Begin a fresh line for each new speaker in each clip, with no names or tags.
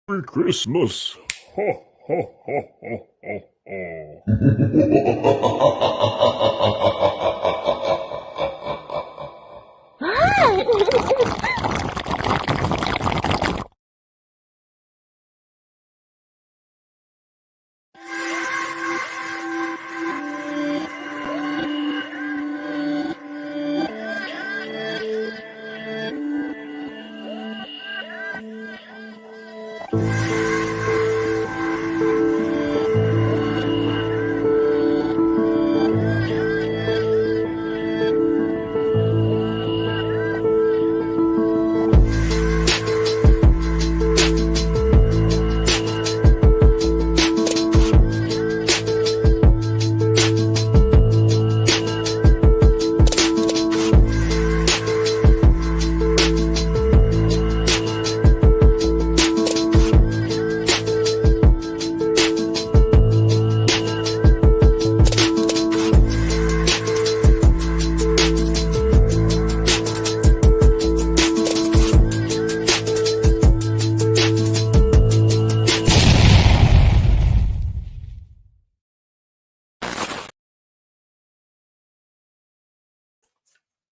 Merry Christmas. Ho, ho, ho, ho, ho, ho.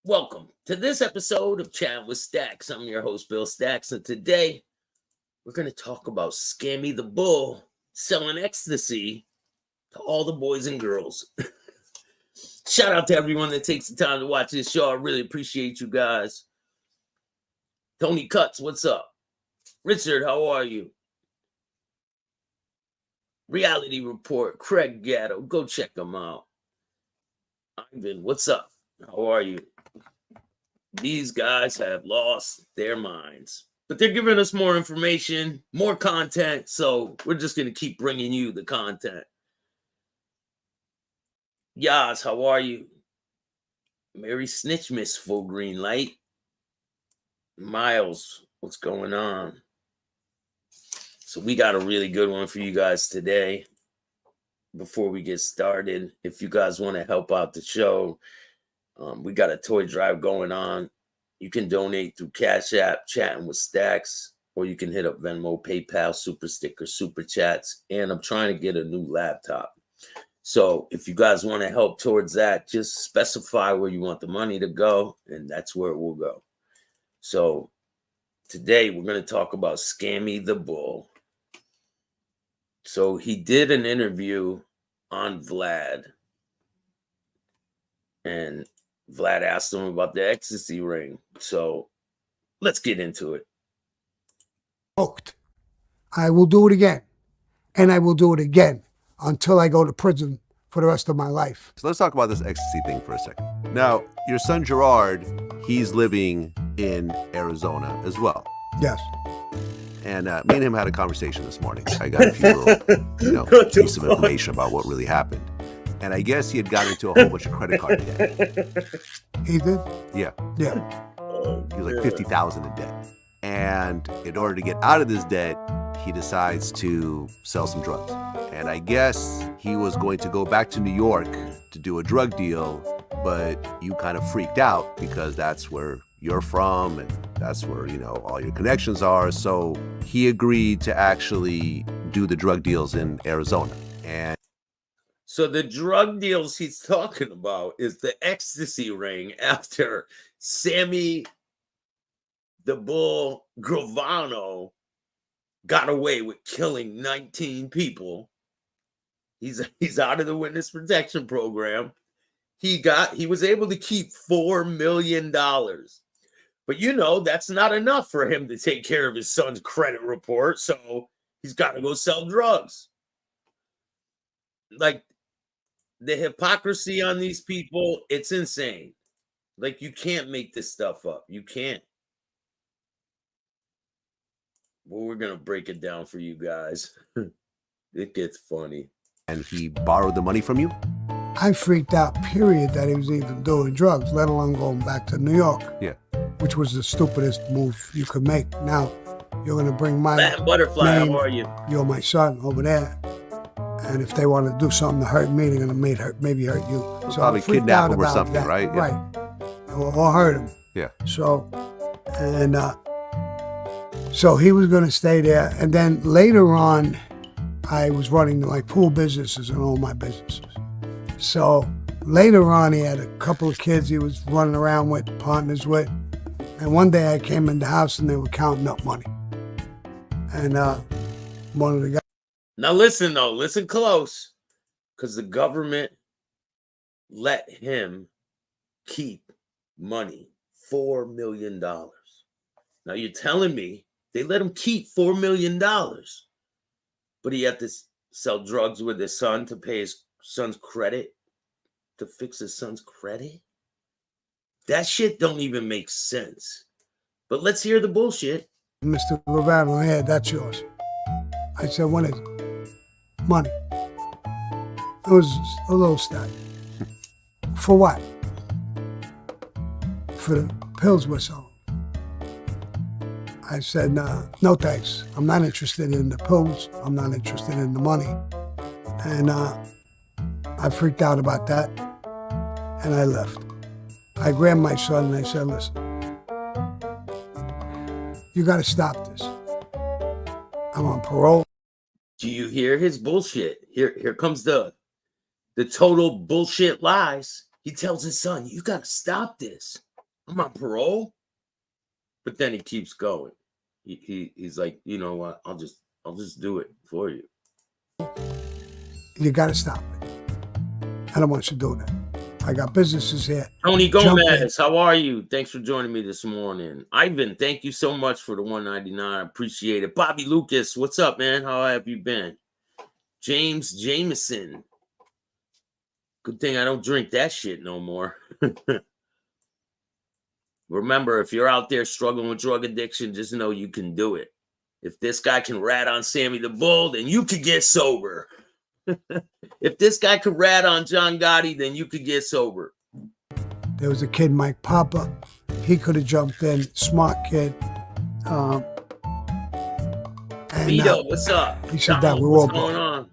Welcome to this episode of Chattin with Staxx. I'm your host, Bill Staxx, and today we're going to talk about Sammy the Bull selling ecstasy to all the boys and girls. Shout out to everyone that takes the time to watch this show. I really appreciate you guys. Tony Cuts, what's up? Richard, how are you? Reality Report, Craig Gatto, go check them out. Ivan, what's up? How are you? These guys have lost their minds, but they're giving us more information, more content, so we're just going to keep bringing you the content. Yas, how are you? Mary SnitchMas, full green light. Miles, what's going on? So we got a really good one for you guys today. Before we get started, if you guys want to help out the show, we got a toy drive going on. You can donate through Cash App, Chatting with Staxx, or you can hit up Venmo, PayPal, Super Sticker, Super Chats. And I'm trying to get a new laptop. So if you guys want to help towards that, just specify where you want the money to go, and that's where it will go. So today we're going to talk about Sammy the Bull. So he did an interview on Vlad, and Vlad asked him about the ecstasy ring. So let's get into it.
I will do it again. And I will do it again until I go to prison for the rest of my life.
So let's talk about this ecstasy thing for a second. Now, your son Gerard, he's living in Arizona as well.
Yes.
And me and him had a conversation this morning. I got a few little, piece of information about what really happened. And I guess he had gotten into a whole bunch of credit card debt.
He did?
Yeah.
Yeah.
He was like 50,000 in debt. And in order to get out of this debt, he decides to sell some drugs. And I guess he was going to go back to New York to do a drug deal, but you kind of freaked out because that's where you're from and that's where, all your connections are. So he agreed to actually do the drug deals in Arizona. And
so the drug deals he's talking about is the ecstasy ring after Sammy the Bull Gravano got away with killing 19 people. He's out of the witness protection program. He was able to keep $4 million. But that's not enough for him to take care of his son's credit report. So he's got to go sell drugs. Like, the hypocrisy on these people, it's insane. Like, you can't make this stuff up. You can't. Well, we're going to break it down for you guys. It gets funny.
And he borrowed the money from you?
I freaked out, period, that he was even doing drugs, let alone going back to New York.
Yeah.
Which was the stupidest move you could make. Now, you're going to bring my
Latin Butterfly,
name,
how are you?
You're my son over there. And if they want to do something to hurt me, they're going to maybe hurt you. So
probably kidnap him or something,
that,
right? Yeah.
Right. Or hurt him.
Yeah.
So, and So he was going to stay there. And then later on, I was running like pool businesses and all my businesses. So later on, he had a couple of kids he was running around with, partners with. And one day I came in the house and they were counting up money. And one of the guys.
Now listen though, listen close, because the government let him keep money, $4 million. Now you're telling me they let him keep $4 million, but he had to sell drugs with his son to pay his son's credit, to fix his son's credit? That shit don't even make sense. But let's hear the bullshit.
Mr. Gravano, yeah, that's yours. I said, what is it? Money. It was a little stack. For what? For the pills we're selling. I said, no thanks. I'm not interested in the pills. I'm not interested in the money. And I freaked out about that, and I left. I grabbed my son and I said, listen, you got to stop this. I'm on parole.
Do you hear his bullshit? Here comes the total bullshit lies. He tells his son, you got to stop this. I'm on parole. But then he keeps going. He's like, you know what? I'll just do it for you.
You got to stop it. I don't want you doing that. I got businesses here.
Tony Gomez, how are you? Thanks for joining me this morning. Ivan, thank you so much for the $1.99. I appreciate it. Bobby Lucas, what's up, man? How have you been? James Jameson. Good thing I don't drink that shit no more. Remember, if you're out there struggling with drug addiction, just know you can do it. If this guy can rat on Sammy the Bull, then you could get sober. If this guy could rat on John Gotti, then you could get sober.
There was a kid, Mike Papa. He could have jumped in. Smart kid.
Vito, what's up?
He said that we're all
going on?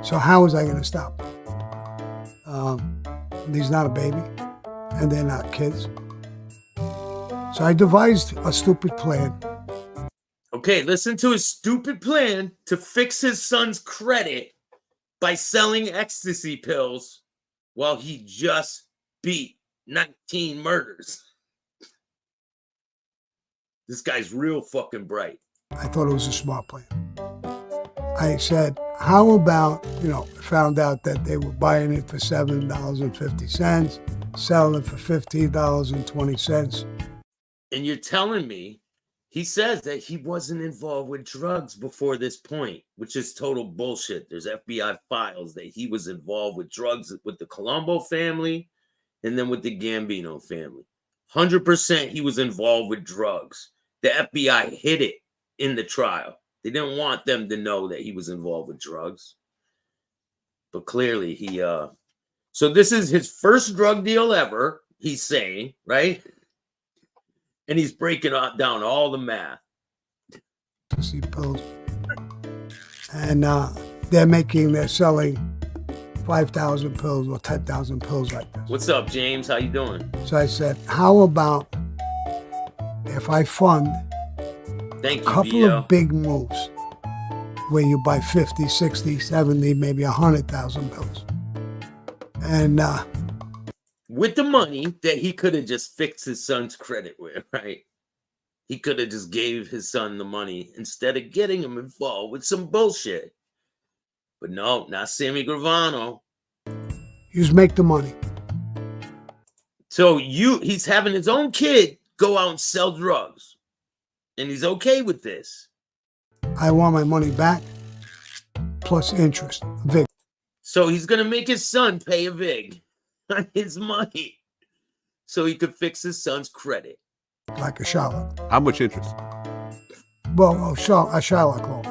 So how was I going to stop? He's not a baby, and they're not kids. So I devised a stupid plan.
Okay, listen to his stupid plan to fix his son's credit by selling ecstasy pills while he just beat 19 murders. This guy's real fucking bright.
I thought it was a smart plan. I said, how about, found out that they were buying it for $7.50, selling it for $15.20.
And you're telling me he says that he wasn't involved with drugs before this point, which is total bullshit. There's FBI files that he was involved with drugs with the Colombo family and then with the Gambino family. 100% he was involved with drugs. The FBI hid it in the trial. They didn't want them to know that he was involved with drugs. But clearly so this is his first drug deal ever, he's saying, right? And he's breaking down all the math.
Pills. And they're selling 5,000 pills or 10,000 pills like this.
What's up, James? How you doing?
So I said, how about if I fund
a
couple of big moves where you buy 50, 60, 70, maybe 100,000 pills. And
with the money that he could have just fixed his son's credit with, right? He could have just gave his son the money instead of getting him involved with some bullshit. But no, not Sammy Gravano.
You just make the money.
So he's having his own kid go out and sell drugs. And he's okay with this.
I want my money back, plus interest, VIG.
So he's going to make his son pay a VIG on his money so he could fix his son's credit.
Like a Sherlock.
How much interest?
Well, a Sherlock loan.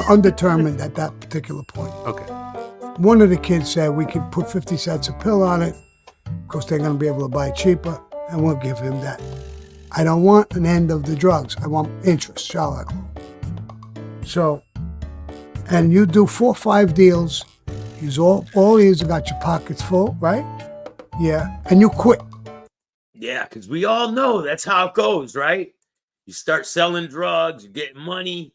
Undetermined at that particular point.
Okay.
One of the kids said we could put 50 cents a pill on it because they're going to be able to buy it cheaper, and we'll give him that. I don't want an end of the drugs. I want interest, Sherlock loan. So, and you do 4 or 5 deals. Use all years, you got your pockets full, right? Yeah, and you quit.
Yeah, because we all know that's how it goes, right? You start selling drugs, you get money,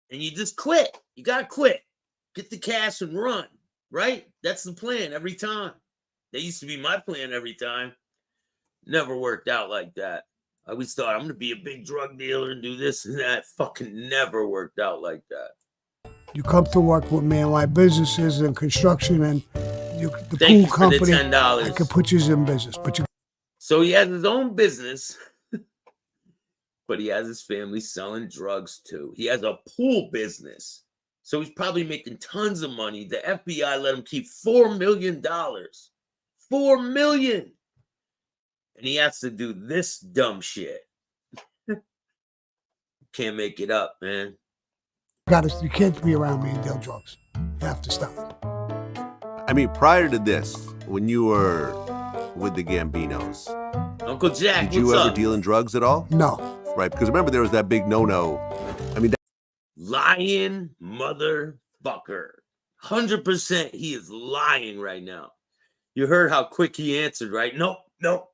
and you just quit. You got to quit. Get the cash and run, right? That's the plan every time. That used to be my plan every time. Never worked out like that. I always thought I'm going to be a big drug dealer and do this and that. Fucking never worked out like that.
You come to work with me in my businesses and construction and the
Thank
pool
you for the
company.
$10.
I could put you in business, but you.
So he has his own business, but he has his family selling drugs too. He has a pool business. So he's probably making tons of money. The FBI let him keep $4 million. $4 million. And he has to do this dumb shit. Can't make it up, man.
You can't be around me and deal drugs. You have to stop.
I mean, prior to this, when you were with the Gambinos,
Uncle Jack,
did you
what's
ever
up?
deal in drugs at all?
No.
Right, because remember there was that big no-no. I mean,
Lying motherfucker. 100% he is lying right now. You heard how quick he answered, right? Nope,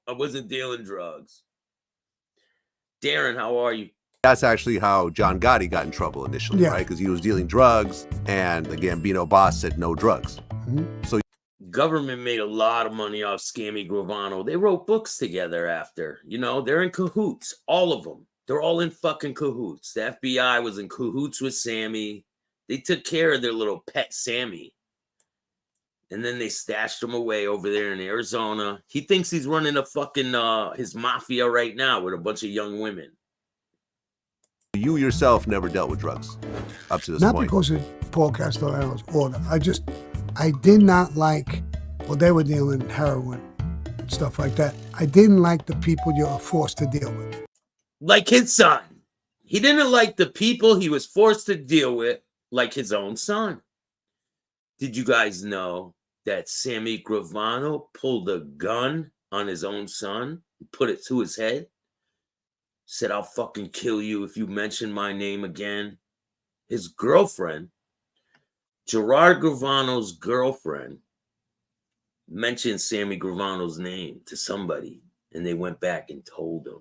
I wasn't dealing drugs. Darren, how are you?
that's actually how John Gotti got in trouble initially, right? Because he was dealing drugs, and the Gambino boss said no drugs.
Mm-hmm.
So
government made a lot of money off Sammy Gravano. They wrote books together after. You know, they're in cahoots, all of them. They're all in fucking cahoots. The FBI was in cahoots with Sammy. They took care of their little pet Sammy. And then they stashed him away over there in Arizona. He thinks he's running a fucking his mafia right now with a bunch of young women.
you yourself never dealt with drugs up to this
Not
point.
because of Paul Castellano's order. I did not like, well, they were dealing heroin and stuff like that. I didn't like the people you were forced to deal with.
Like his son. He didn't like the people he was forced to deal with like his own son. Did you guys know that Sammy Gravano pulled a gun on his own son, put it to his head, said, "I'll fucking kill you if you mention my name again"? His girlfriend, Gerard Gravano's girlfriend, mentioned Sammy Gravano's name to somebody, and they went back and told him.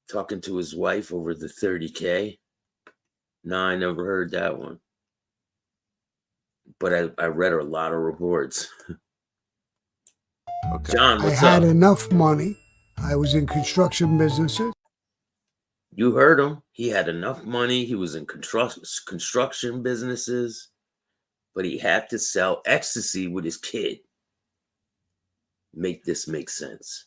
Talking to his wife over the 30K? Nah, I never heard that one. But I read a lot of reports.
Okay.
John,
I
what's
had
up?
enough money. I was in construction businesses.
You heard him. He had enough money. He was in construction businesses, but he had to sell ecstasy with his kid. Make this make sense.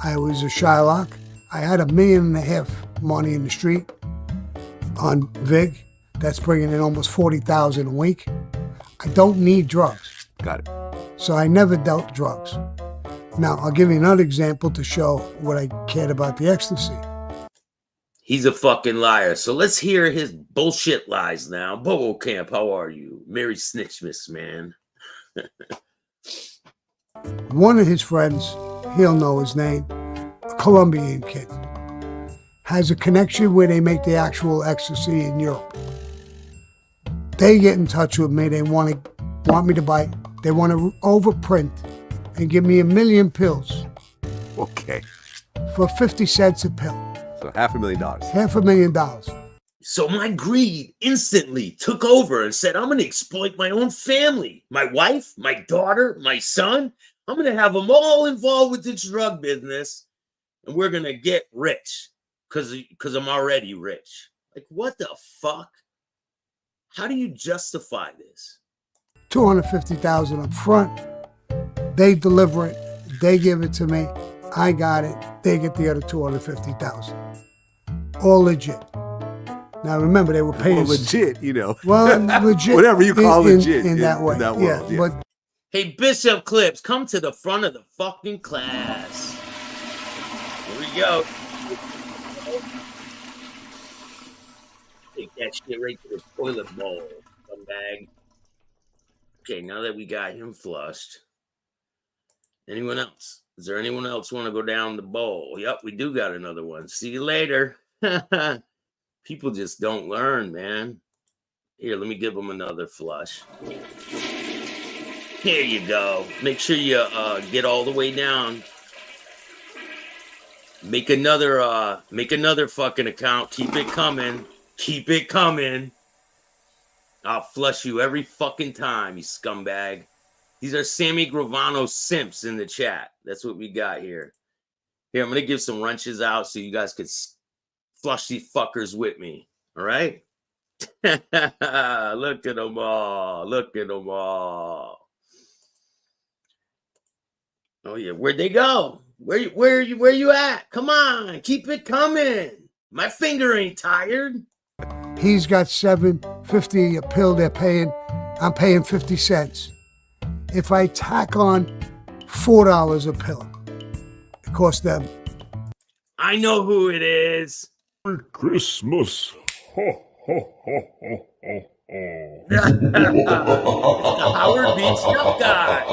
I was a Shylock. I had $1.5 million money in the street on Vig. That's bringing in almost $40,000 a week. I don't need drugs.
Got it.
So I never dealt drugs. Now, I'll give you another example to show what I cared about the ecstasy.
He's a fucking liar. So let's hear his bullshit lies now. Bobo Camp, how are you? Merry SnitchMas, man.
One of his friends, he'll know his name, a Colombian kid, has a connection where they make the actual ecstasy in Europe. They get in touch with me. They want me to buy. They want to overprint and give me 1 million pills
Okay.
for 50 cents a pill.
So $500,000.
$500,000.
So my greed instantly took over and said, I'm going to exploit my own family, my wife, my daughter, my son. I'm going to have them all involved with this drug business, and we're going to get rich because I'm already rich. Like, what the fuck? How do you justify this?
$250,000 up front. They deliver it. They give it to me. I got it. They get the other $250,000. All legit. Now remember, they were paying
Well, legit, you know.
Well, legit.
Whatever you call legit
in that way.
In that world, yeah.
But
Hey, Bishop Clips, come to the front of the fucking class. Here we go. Take that shit right to the toilet bowl, scumbag. Okay, now that we got him flushed, anyone else? Is there anyone else want to go down the bowl? Yep, we do got another one. See you later. People just don't learn, man. Here, let me give them another flush. Here you go. Make sure you get all the way down. Make another fucking account. Keep it coming. Keep it coming. I'll flush you every fucking time, you scumbag. These are Sammy Gravano simps in the chat. That's what we got here. Here, I'm going to give some wrenches out so you guys could flush these fuckers with me. All right? Look at them all. Look at them all. Oh, yeah. Where'd they go? Where you at? Come on. Keep it coming. My finger ain't tired.
He's got $7.50 a pill they're paying. I'm paying 50 cents. If I tack on $4 a pill, it costs them.
I know who it is.
Merry Christmas. Ho, ho, ho, ho, ho, ho.
It's the Howard Beach Tough Guy.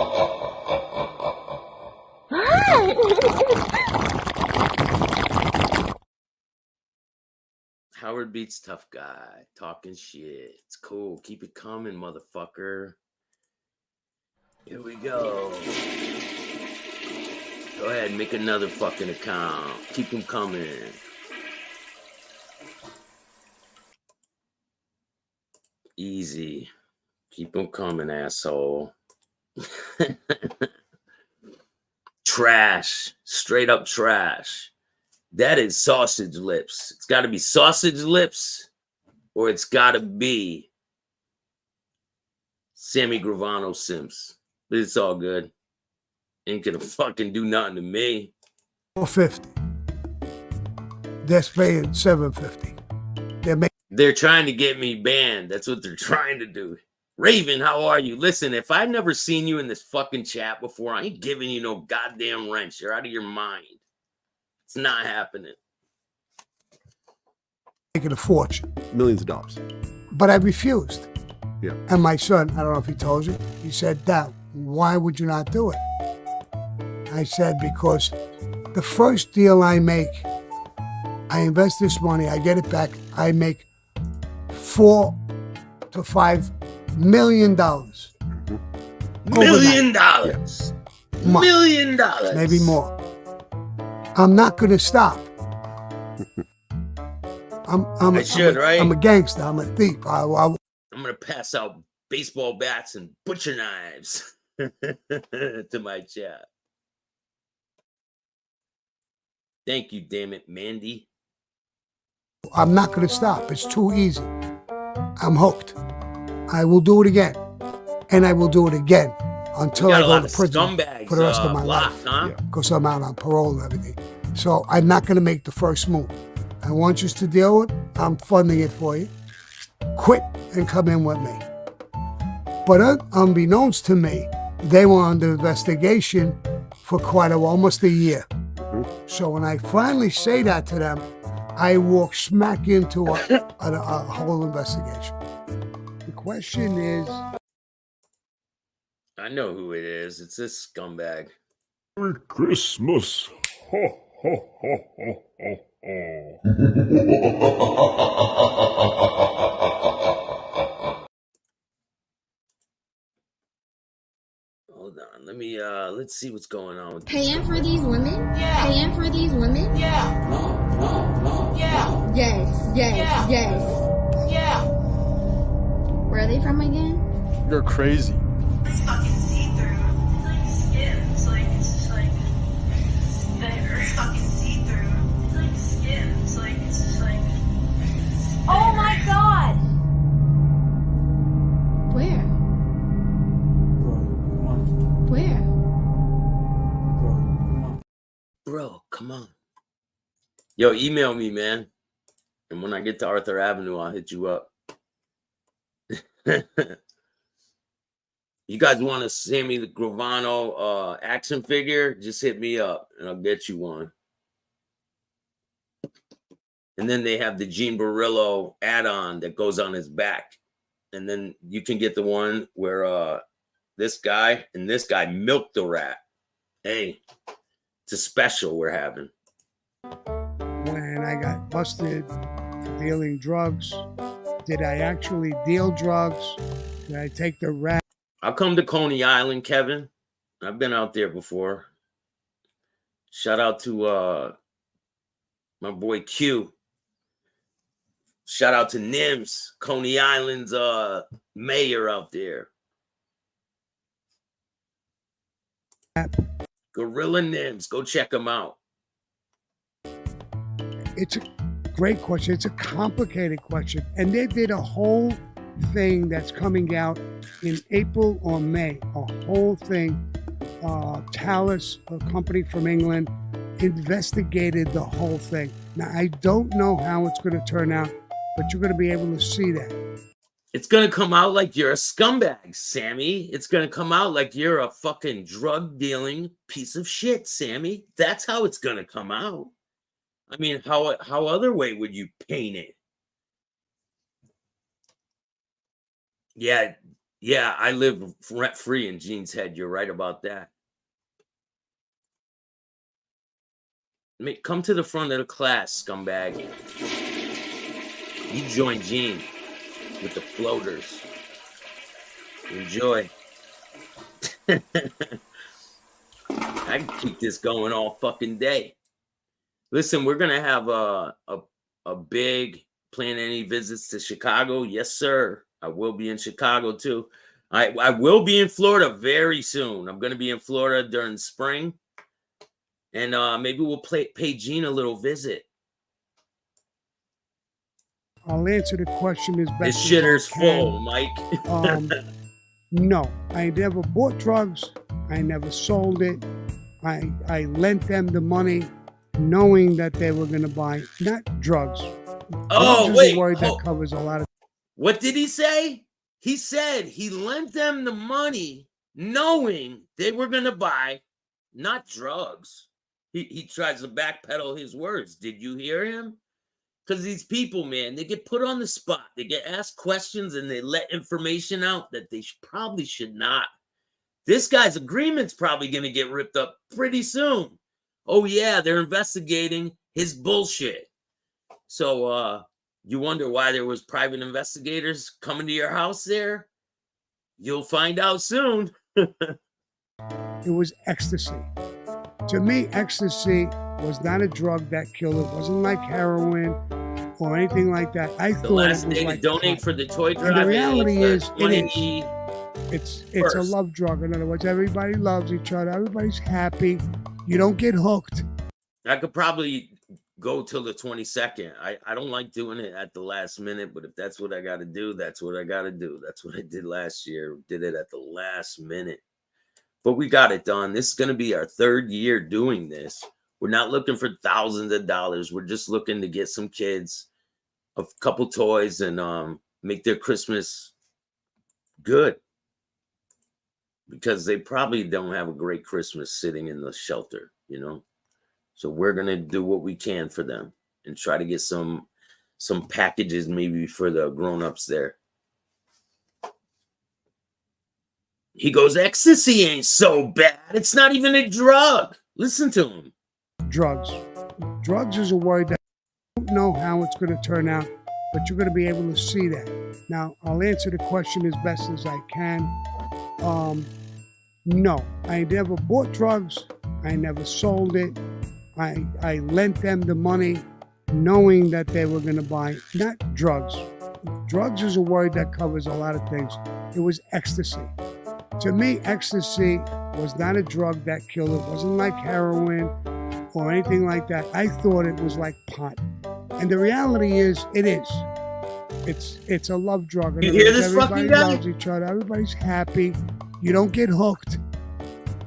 Howard Beats Tough Guy. Talking shit. It's cool. Keep it coming, motherfucker. Here we go. Go ahead and make another fucking account. Keep them coming. Easy. Keep them coming, asshole. Trash. Straight up trash. That is sausage lips. It's got to be sausage lips or it's got to be Sammy Gravano Simps. But it's all good. Ain't gonna fucking do nothing to me.
$4.50. They're paying $7.50.
They're trying to get me banned. That's what they're trying to do. Raven, how are you? Listen, if I've never seen you in this fucking chat before, I ain't giving you no goddamn wrench. You're out of your mind. It's not happening.
Making a fortune.
Millions of dollars.
But I refused.
Yeah.
And my son, I don't know if he told you, he said, Dad, why would you not do it? I said, because the first deal I make, I invest this money, I get it back, I make $4 to $5 million.
$1 million.
Yeah.
$1 million.
Maybe more. I'm not going to stop.
I should, right?
I'm a gangster. I'm a thief.
I'm going to pass out baseball bats and butcher knives to my chat. Thank you, damn it, Mandy.
I'm not going to stop. It's too easy. I'm hooked. I will do it again. And I will do it again until I go to prison for the rest of my life.
Huh?
Because I'm out on parole and everything. So I'm not going to make the first move. I want you to deal with it. I'm funding it for you. Quit and come in with me. But unbeknownst to me, they were under investigation for quite a while, almost a year. So when I finally say that to them, I walk smack into a whole investigation. The question is...
I know who it is. It's this scumbag.
Merry Christmas. Ho, ho, ho, ho, ho, ho.
Hold on. Let's see what's going on.
Paying for these women?
Yeah.
Paying for these women?
Yeah. Yeah.
Yes, yes,
Yeah.
yes.
Yeah.
Where are they from again?
You're crazy.
It's fucking see-through. It's like skin. It's just like there. Fucking see-through. It's like skin. It's just like
Oh my god!
Where? Where?
Bro, come on. Yo, email me, man. And when I get to Arthur Avenue, I'll hit you up. You guys want a Sammy the Gravano action figure? Just hit me up and I'll get you one. And then they have the Gene Borrello add-on that goes on his back. And then you can get the one where this guy and this guy milked the rat. Hey, it's a special we're having.
When I got busted for dealing drugs, did I actually deal drugs? Did I take the rat?
I'll come to Coney Island, Kevin. I've been out there before. Shout out to my boy Q. Shout out to Nims, Coney Island's mayor out there. Gorilla Nims, go check him out.
It's a great question. It's a complicated question. And they did a whole thing that's coming out in April or May. A whole thing. Talis, a company from England, investigated the whole thing. Now, I don't know how it's going to turn out, but you're going to be able to see that.
It's going to come out like you're a scumbag, Sammy. It's going to come out like you're a fucking drug dealing piece of shit, Sammy. That's how it's going to come out. I mean, how other way would you paint it? Yeah, I live rent free in Gene's head. You're right about that. Come to the front of the class, scumbag. You join Gene with the floaters. Enjoy. I can keep this going all fucking day. Listen, we're gonna have a big plan. Any visits to Chicago? Yes, sir. I will be in Chicago too. I will be in Florida very soon. I'm gonna be in Florida during spring, and maybe we'll pay Gene a little visit.
I'll answer the question as best
This
as
shitter's
I can.
full, Mike.
No, I never bought drugs. I never sold it. I lent them the money knowing that they were going to buy, not drugs.
Oh,
Drugs is
wait.
a word that covers a lot of.
What did he say? He said he lent them the money knowing they were going to buy, not drugs. He tries to backpedal his words. Did you hear him? Because these people, man, they get put on the spot. They get asked questions and they let information out that they probably should not. This guy's agreement's probably going to get ripped up pretty soon. Oh, yeah, they're investigating his bullshit. So you wonder why there was private investigators coming to your house there? You'll find out soon.
It was ecstasy. To me, ecstasy was not a drug that killed. It wasn't like heroin or anything like that. I
The
thought
last
it was
day
like
to donate
pot.
for the toy drive.
And the reality is, it is.
It's
It's a love drug. In other words, everybody loves each other. Everybody's happy. You don't get hooked.
I could probably go till the 22nd. I don't like doing it at the last minute, but if that's what I got to do, that's what I got to do. That's what I did last year. Did it at the last minute. But we got it done. This is going to be our 3rd year doing this. We're not looking for thousands of dollars. We're just looking to get some kids a couple toys and make their Christmas good. Because they probably don't have a great Christmas sitting in the shelter, you know? So we're going to do what we can for them and try to get some packages maybe for the grown-ups there. He goes, ecstasy ain't so bad. It's not even a drug. Listen to him.
Drugs. Drugs is a word that I don't know how it's going to turn out, but you're going to be able to see that. Now, I'll answer the question as best as I can. No, I never bought drugs. I never sold it. I lent them the money knowing that they were going to buy, not drugs. Drugs is a word that covers a lot of things. It was ecstasy. To me, ecstasy was not a drug that killed. It wasn't like heroin or anything like that. I thought it was like pot. And the reality is, it is. It's a love drug.
You hear this
everybody
fucking guy?
loves each other. Everybody's happy. You don't get hooked.
Is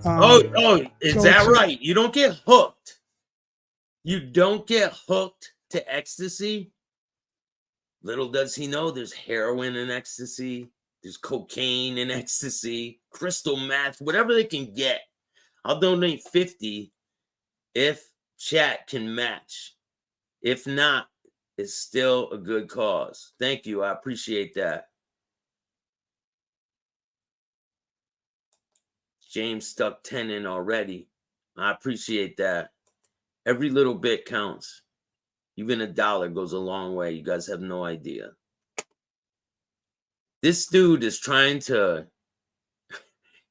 so
that
it's
right? You don't get hooked. You don't get hooked to ecstasy. Little does he know there's heroin in ecstasy. There's cocaine in ecstasy, crystal meth, whatever they can get. I'll donate 50 if chat can match. If not, it's still a good cause. Thank you. I appreciate that. James stuck 10 in already. I appreciate that. Every little bit counts. Even $1 goes a long way. You guys have no idea. This dude is trying to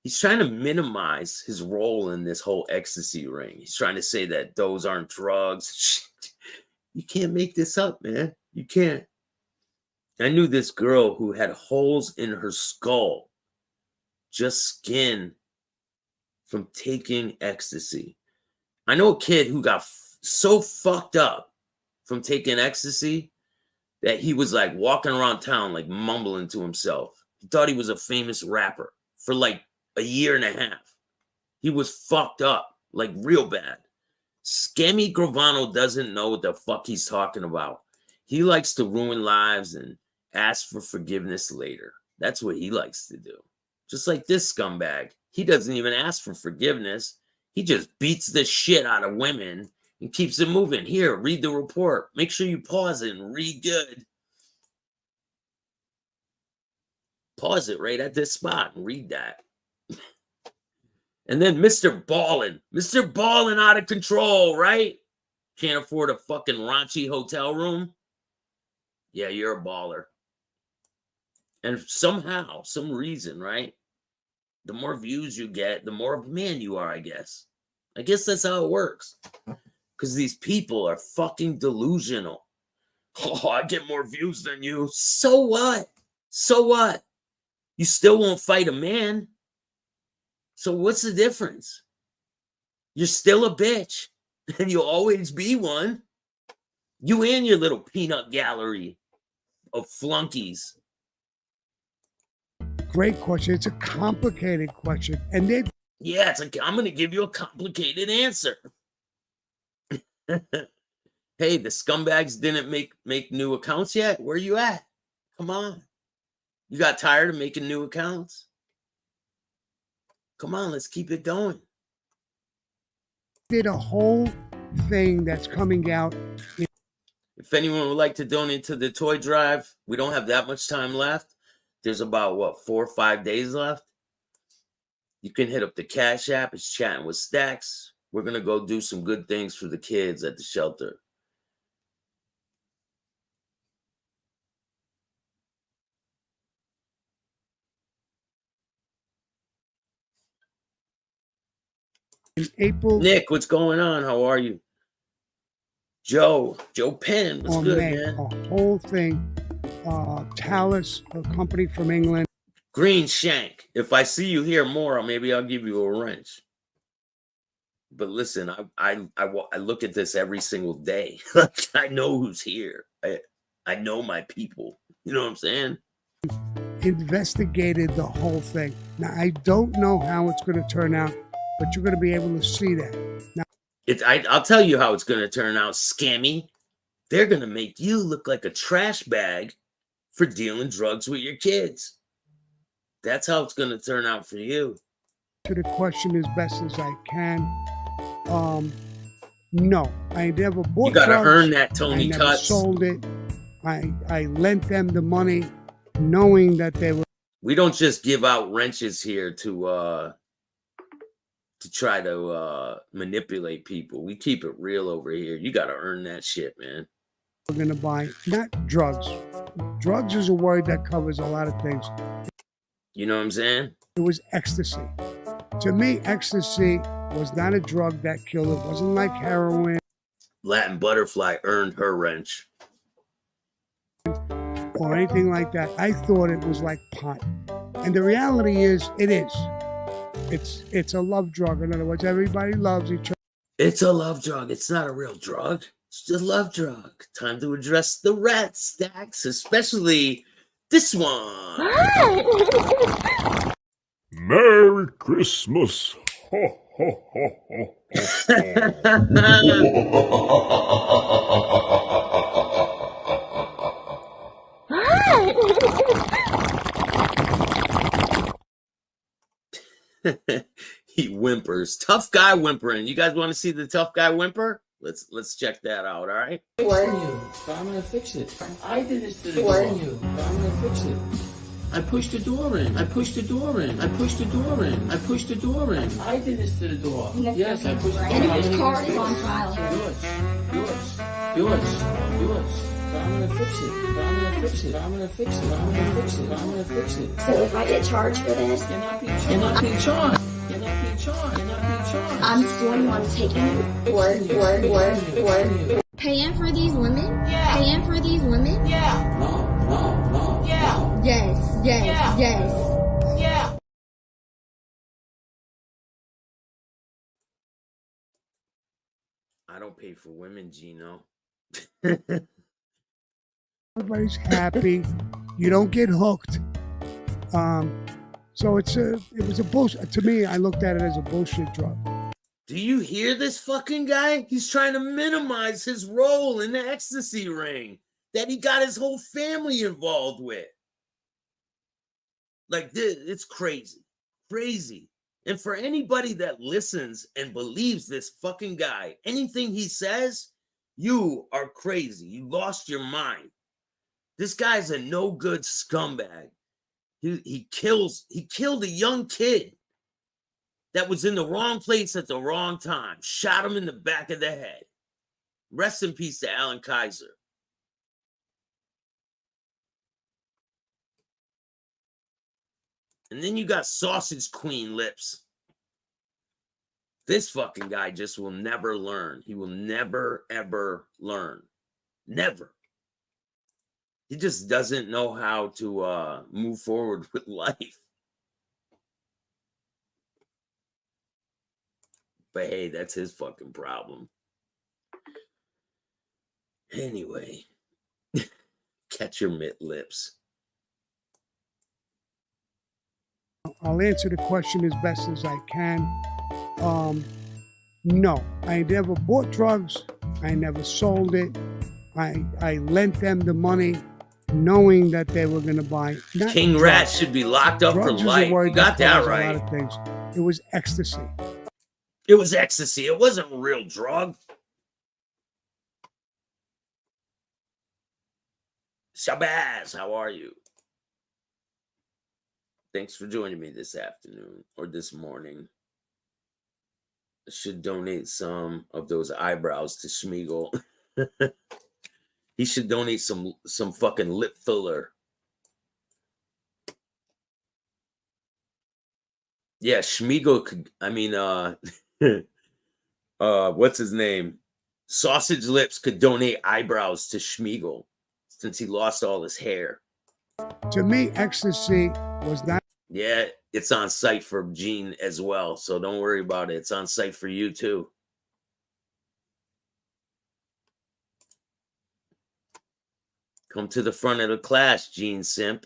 he's trying to minimize his role in this whole ecstasy ring. He's trying to say that those aren't drugs. You can't make this up, man. You can't. I knew this girl who had holes in her skull, just skin from taking ecstasy. I know a kid who got so fucked up from taking ecstasy that he was like walking around town, like mumbling to himself. He thought he was a famous rapper for like a year and a half. He was fucked up, like real bad. Scammy Gravano doesn't know what the fuck he's talking about. He likes to ruin lives and ask for forgiveness later. That's what he likes to do. Just like this scumbag. He doesn't even ask for forgiveness. He just beats the shit out of women and keeps it moving. Here, read the report. Make sure you pause it and read good. Pause it right at this spot and read that. And then Mr. Ballin. Mr. Ballin out of control, right? Can't afford a fucking raunchy hotel room? Yeah, you're a baller. And somehow, some reason, right? The more views you get, the more of a man you are, I guess. I guess that's how it works. Because these people are fucking delusional. Oh, I get more views than you. So what? So what? You still won't fight a man. So what's the difference? You're still a bitch. And you'll always be one. You and your little peanut gallery of flunkies.
Great question. It's a complicated question. And they
Yeah, I'm going to give you a complicated answer. Hey, the scumbags didn't make new accounts yet? Where you at? Come on. You got tired of making new accounts? Come on, let's keep it going.
did a whole thing that's coming out.
If anyone would like to donate to the toy drive, we don't have that much time left. There's about, 4 or 5 days left. You can hit up the Cash App. It's Chatting with Staxx. We're going to go do some good things for the kids at the shelter.
In April,
Nick, what's going on? How are you? Joe Penn, what's
or
good,
May,
man?
a whole thing. Talus, a company from England.
Green Shank. If I see you here more, maybe I'll give you a wrench. But listen, I look at this every single day. I know who's here. I know my people. You know what I'm saying?
Investigated the whole thing. Now, I don't know how it's going to turn out, but you're going to be able to see that. Now,
I'll tell you how it's going to turn out, scammy. They're going to make you look like a trash bag for dealing drugs with your kids. That's how it's going to turn out for you.
to the question as best as I can. No, I never bought
You got to
drugs.
earn that,
I
Tony
never
Cuts.
sold it. I lent them the money knowing that they were.
We don't just give out wrenches here to try to manipulate people. We keep it real over here. You got to earn that shit, man.
Going to buy, not drugs. Drugs is a word that covers a lot of things.
You know what I'm saying?
It was ecstasy. To me, ecstasy was not a drug that killed. It wasn't like heroin
Latin Butterfly earned her wrench.
or anything like that. I thought it was like pot. And the reality is, it is. It's a love drug. In other words, everybody loves each other.
It's a love drug. It's not a real drug. It's a love drug. Time to address the rat stacks, especially this one.
Merry Christmas. Ho, ho, ho, ho,
He whimpers. Tough guy whimpering. You guys want to see the tough guy whimper? Let's check that out, all right?
Who are you? But I'm gonna fix it. I did this to the door. Who are you? But I'm gonna fix it. I pushed the door in. I pushed the door in. I pushed the door in. I pushed the door in. I did this to the door. Yes, I pushed the door in.
And his car is on trial.
Yours. I'm gonna fix it. I'm gonna fix it. I'm gonna fix it. I'm gonna fix it. I'm gonna fix it.
So if I get charged for this,
You're not being charged. You're not being charged. You're not being charged. You're not being charged.
I'm just the one taking work. Paying for these women?
Yeah.
Paying for these women?
Yeah.
No.
Yeah.
Yes.
Yeah.
Yes.
Yeah.
I don't pay for women, Gino.
Everybody's happy. You don't get hooked. So it was a bullshit. To me, I looked at it as a bullshit drug.
Do you hear this fucking guy? He's trying to minimize his role in the ecstasy ring that he got his whole family involved with. Like this, it's crazy. Crazy. And for anybody that listens and believes this fucking guy, anything he says, you are crazy. You lost your mind. This guy's a no good scumbag. He killed a young kid that was in the wrong place at the wrong time. Shot him in the back of the head. Rest in peace to Alan Kaiser. And then you got Sausage Queen lips. This fucking guy just will never learn. He will never, ever learn. Never. He just doesn't know how to move forward with life. But hey, that's his fucking problem. Anyway, catch your mitt lips.
I'll answer the question as best as I can. No, I never bought drugs. I never sold it. I lent them the money knowing that they were going to buy.
King
drugs.
Rat should be locked up for
Drugs is a
life.
word
You got that
covers a
right.
lot of things. It was ecstasy.
It was ecstasy. It wasn't a real drug. Shabazz, how are you? Thanks for joining me this afternoon or this morning. I should donate some of those eyebrows to Schmiegel. He should donate some fucking lip filler. Yeah, Schmiegel could, what's his name? Sausage Lips could donate eyebrows to Schmiegel since he lost all his hair.
To me, ecstasy was not.
Yeah, it's on site for Gene as well, so don't worry about it. It's on site for you too. Come to the front of the class, Gene Simp.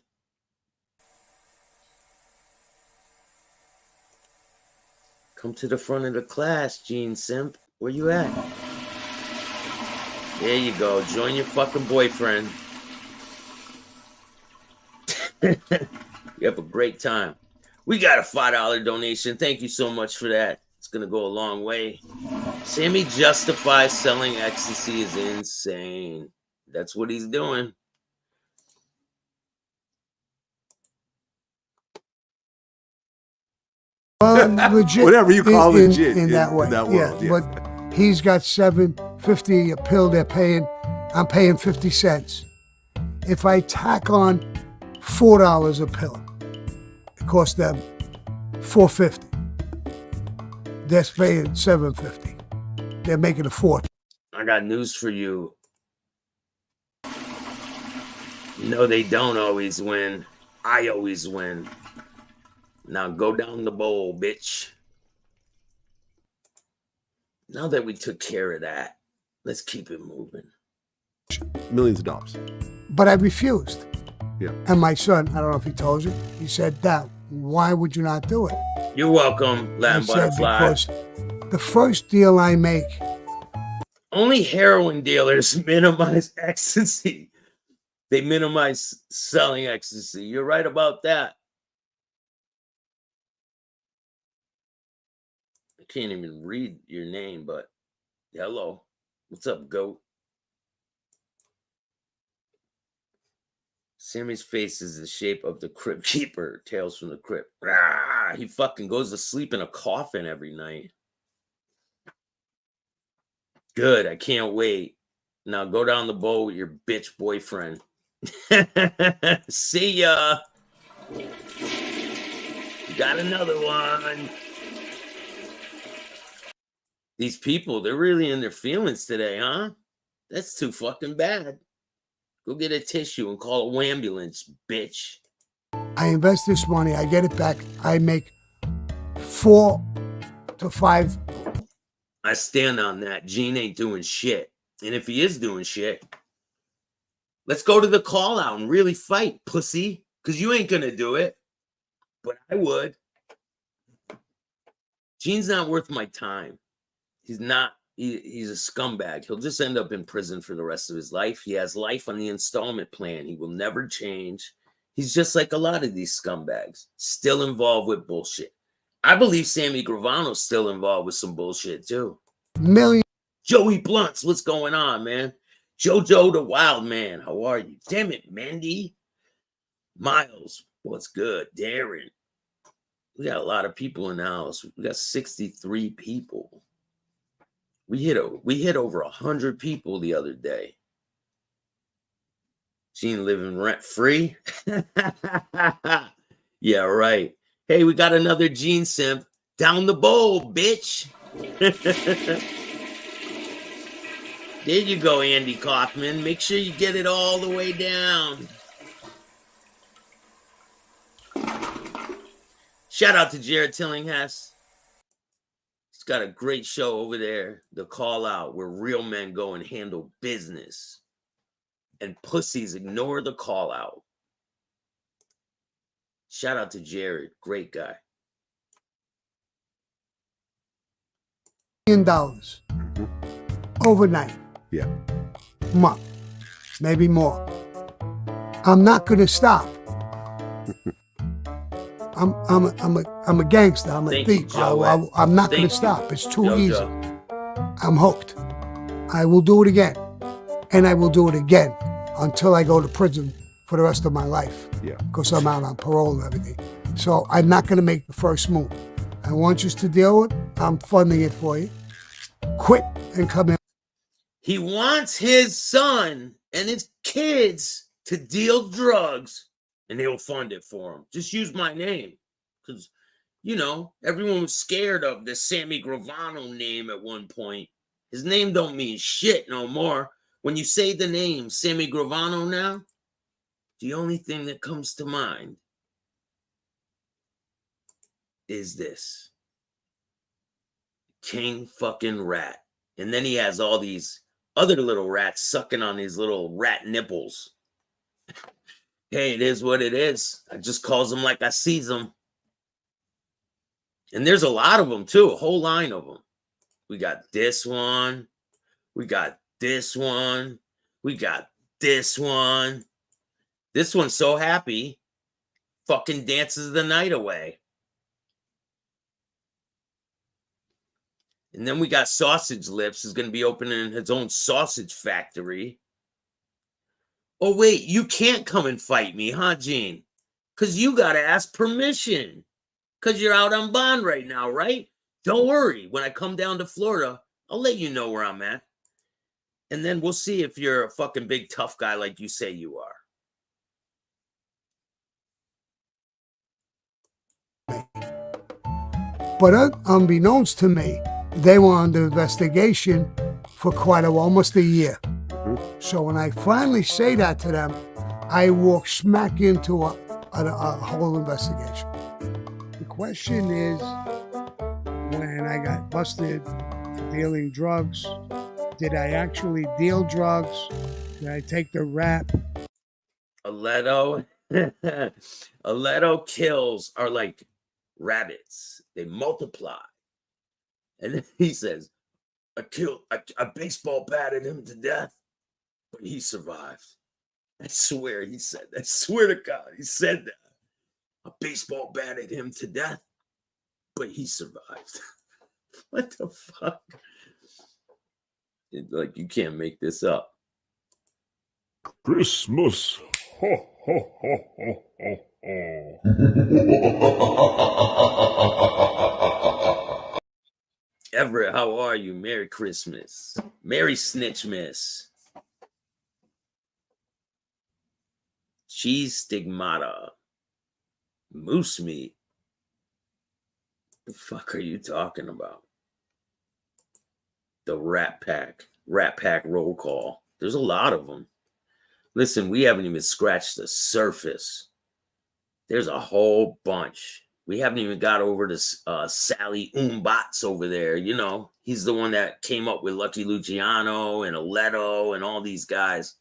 Come to the front of the class, Gene Simp. Where you at? There you go. Join your fucking boyfriend. You have a great time. We got a $5 donation. Thank you so much for that. It's going to go a long way. Sammy justifies selling ecstasy is insane. That's what he's doing.
Well, legit.
Whatever you call legit
in that way.
in that world, yeah.
But he's got $7.50 a pill. I'm paying 50 cents. If I tack on $4 a pill, it costs them $4.50. They're paying $7.50. They're making a fortune.
I got news for you. You know they don't always win. I always win. Now go down the bowl, bitch. Now that we took care of that, let's keep it moving.
Millions of dollars.
But I refused.
Yeah.
And my son, I don't know if he told you, he said, Dad, why would you not do it?
You're welcome,
I
Latin
said,
Butterfly.
because the first deal I make,
Only heroin dealers minimize ecstasy. They minimize selling ecstasy. You're right about that. I can't even read your name, but hello. What's up, goat? Sammy's face is the shape of the Crypt Keeper, Tales from the Crypt. Rah! He fucking goes to sleep in a coffin every night. Good, I can't wait. Now go down the bowl with your bitch boyfriend. See ya. Got another one. These people, they're really in their feelings today, huh? That's too fucking bad. Go get a tissue and call a ambulance, bitch.
I invest this money, I get it back, I make 4 to 5.
I stand on that. Gene ain't doing shit. And if he is doing shit, let's go to the call out and really fight, pussy. Because you ain't going to do it. But I would. Gene's not worth my time. He's not. He's a scumbag. He'll just end up in prison for the rest of his life. He has life on the installment plan. He will never change. He's just like a lot of these scumbags, still involved with bullshit. I believe Sammy Gravano's still involved with some bullshit too.
Million.
Joey Blunts, what's going on, man? Jojo the Wild Man, how are you? Damn it, Mandy. Miles, what's good? Darren. We got a lot of people in the house. We got 63 people. We hit over 100 people the other day. Gene living rent free. Yeah, right. Hey, we got another Gene simp. Down the bowl, bitch. There you go, Andy Kaufman. Make sure you get it all the way down. Shout out to Jared Tillinghast. He's got a great show over there, The Call Out, where real men go and handle business. And pussies ignore the call out. Shout out to Jared. Great guy.
$1 million overnight.
Yeah.
Month, maybe more. I'm not going to stop. I'm a gangster. I'm a
Thank you,
thief.
Joe.
I'm not going
Thank
to
you.
stop. It's too
Jojo.
easy. I'm hooked. I will do it again, and I will do it again until I go to prison for the rest of my life.
Yeah.
Because I'm out on parole and everything. So I'm not going to make the first move. I want you to deal with it. I'm funding it for you. Quit and come in.
He wants his son and his kids to deal drugs, and he'll fund it for him. Just use my name. Because, you know, everyone was scared of the Sammy Gravano name at one point. His name don't mean shit no more. When you say the name Sammy Gravano now, the only thing that comes to mind is this. King fucking rat. And then he has all these other little rats sucking on these little rat nipples. Hey, it is what it is. I just calls them like I sees them. And there's a lot of them too, a whole line of them. We got this one. We got this one. We got this one. This one's so happy, fucking dances the night away. And then we got Sausage Lips, is going to be opening his own sausage factory. Oh, wait, you can't come and fight me, huh, Gene? Because you got to ask permission. Because you're out on bond right now, right? Don't worry. When I come down to Florida, I'll let you know where I'm at. And then we'll see if you're a fucking big tough guy like you say you are.
But unbeknownst to me, they were under investigation for quite a while, almost a year. So when I finally say that to them, I walk smack into a whole investigation. The question is, when I got busted for dealing drugs, did I actually deal drugs? Did I take the rap?
Aledo kills are like rabbits. They multiply. And then he says, I baseball batted him to death, but he survived. I swear he said that. I swear to God, he said that. A baseball batted him to death, but he survived. What the fuck? Like, you can't make this up.
Christmas. Ho, ho, ho, ho, ho, ho.
Everett, how are you? Merry Christmas. Merry SnitchMas. cheese stigmata, moose meat. The fuck are you talking about? The Rat Pack roll call. There's a lot of them. Listen, we haven't even scratched the surface. There's a whole bunch. We haven't even got over to Sally Umbats over there. You know, he's the one that came up with Lucky Luciano and Aletto and all these guys.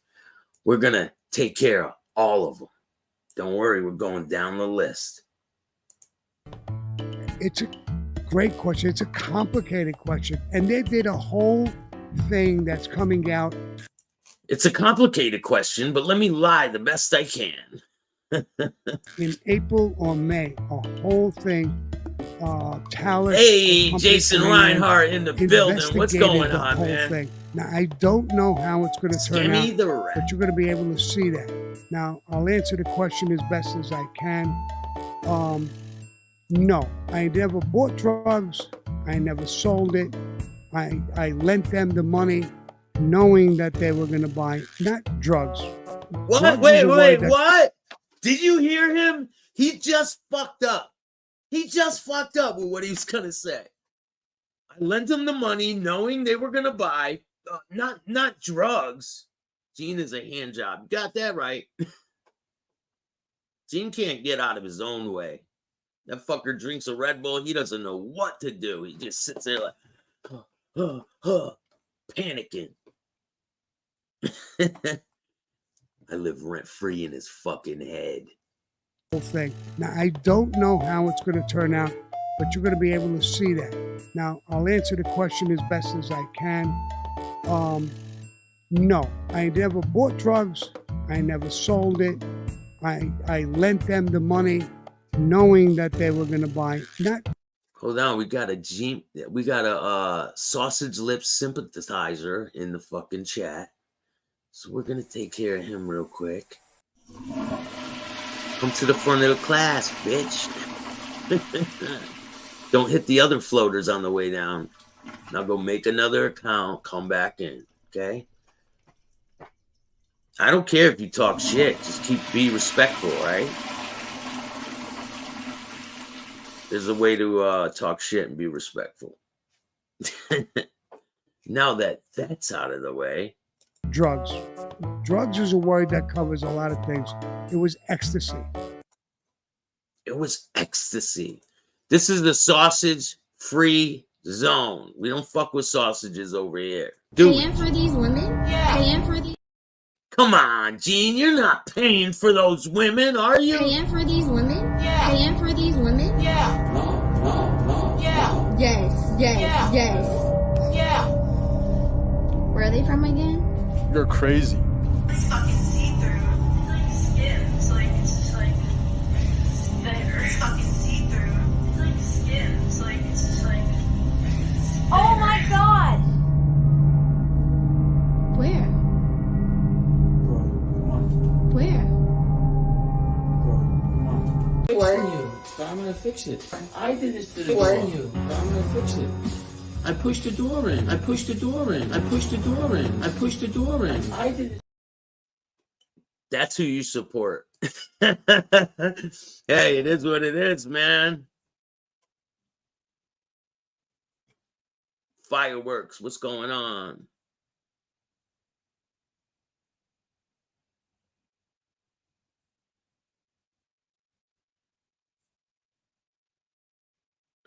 We're going to take care of all of them. Don't worry, we're going down the list.
It's a great question. It's a complicated question. And they did a whole thing that's coming out.
It's a complicated question, but let me lie the best I can.
In April or May, a whole thing. Talis,
hey, Jason Reinhardt in the building. What's going on, man?
Thing. Now, I don't know how it's going to turn out,
but
you're going to be able to see that. Now, I'll answer the question as best as I can. No, I never bought drugs. I never sold it. I lent them the money knowing that they were going to buy, not drugs.
What?
Drugs
Wait, what? Did you hear him? He just fucked up. He just fucked up with what he was going to say. I lent them the money knowing they were going to buy, not drugs. Gene is a hand job. You got that right. Gene can't get out of his own way. That fucker drinks a Red Bull. He doesn't know what to do. He just sits there like, panicking. I live rent-free in his fucking head.
Thing. Now, I don't know how it's going to turn out, but you're going to be able to see that. Now, I'll answer the question as best as I can. No, I never bought drugs. I never sold it. I lent them the money knowing that they were going to buy, not.
Hold on, we got a sausage lips sympathizer in the fucking chat. So we're gonna take care of him real quick. Come to the front of the class, bitch. Don't hit the other floaters on the way down. Now go make another account, come back in, okay? I don't care if you talk shit, just be respectful, right? There's a way to talk shit and be respectful. Now that that's out of the way.
Drugs. Drugs is a word that covers a lot of things. It was ecstasy.
It was ecstasy. This is the sausage-free zone. We don't fuck with sausages over here.
Paying for these women?
Yeah.
Paying for these.
Come on, Gene. You're not paying for those women, are you?
Paying for these women?
Yeah.
Paying for these women?
Yeah. Yeah.
Yes.
Yeah.
Yes.
Yeah.
Where are they from again?
You're crazy.
It's fucking see-through. It's like skin. It's just like there. It's fucking see-through. It's like skin. It's just like
Oh my god!
Where? Where?
Fixing you. So I'm gonna fix it. I did this to the door. You. So I'm gonna fix it. I pushed the door in. I pushed the door in. I pushed the door in. I pushed the door in. I did it.
That's who you support. Hey, it is what it is, man. Fireworks, what's going on?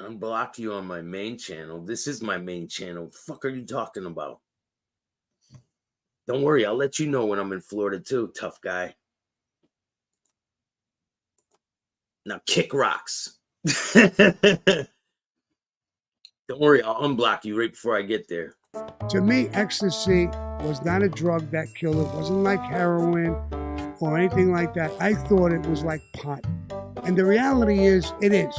Unblock you on my main channel. This is my main channel. The fuck are you talking about? Don't worry, I'll let you know when I'm in Florida too, tough guy. Now kick rocks. Don't worry, I'll unblock you right before I get there.
To me, ecstasy was not a drug that killed. It wasn't like heroin or anything like that. I thought it was like pot. And the reality is, it is.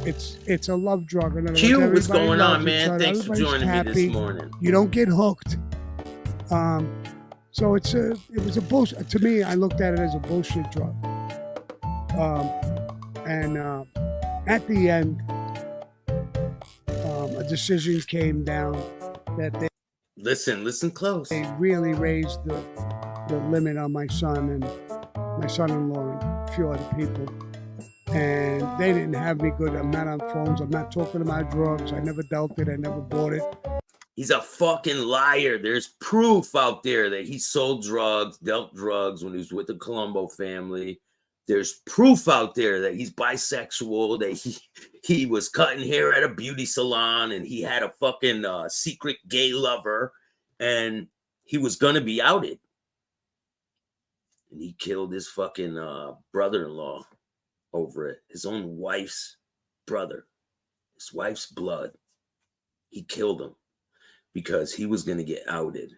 It's a love drug. In other
Q,
words,
what's going on,
loves each
man?
other.
Thanks for
Everybody's
joining me
happy.
this morning.
You don't get hooked. So it was a bullshit. To me, I looked at it as a bullshit drug. At the end, a decision came down that they
Listen close.
really raised the limit on my son, and my son-in-law and a few other people. And they didn't have me good. I'm not on phones. I'm not talking about drugs. I never dealt it. I never bought it.
He's a fucking liar. There's proof out there that he sold drugs, dealt drugs when he was with the Colombo family. There's proof out there that he's bisexual, that he was cutting hair at a beauty salon and he had a fucking secret gay lover and he was going to be outed. And he killed his fucking brother-in-law over it. His own wife's brother, his wife's blood. He killed him because he was going to get outed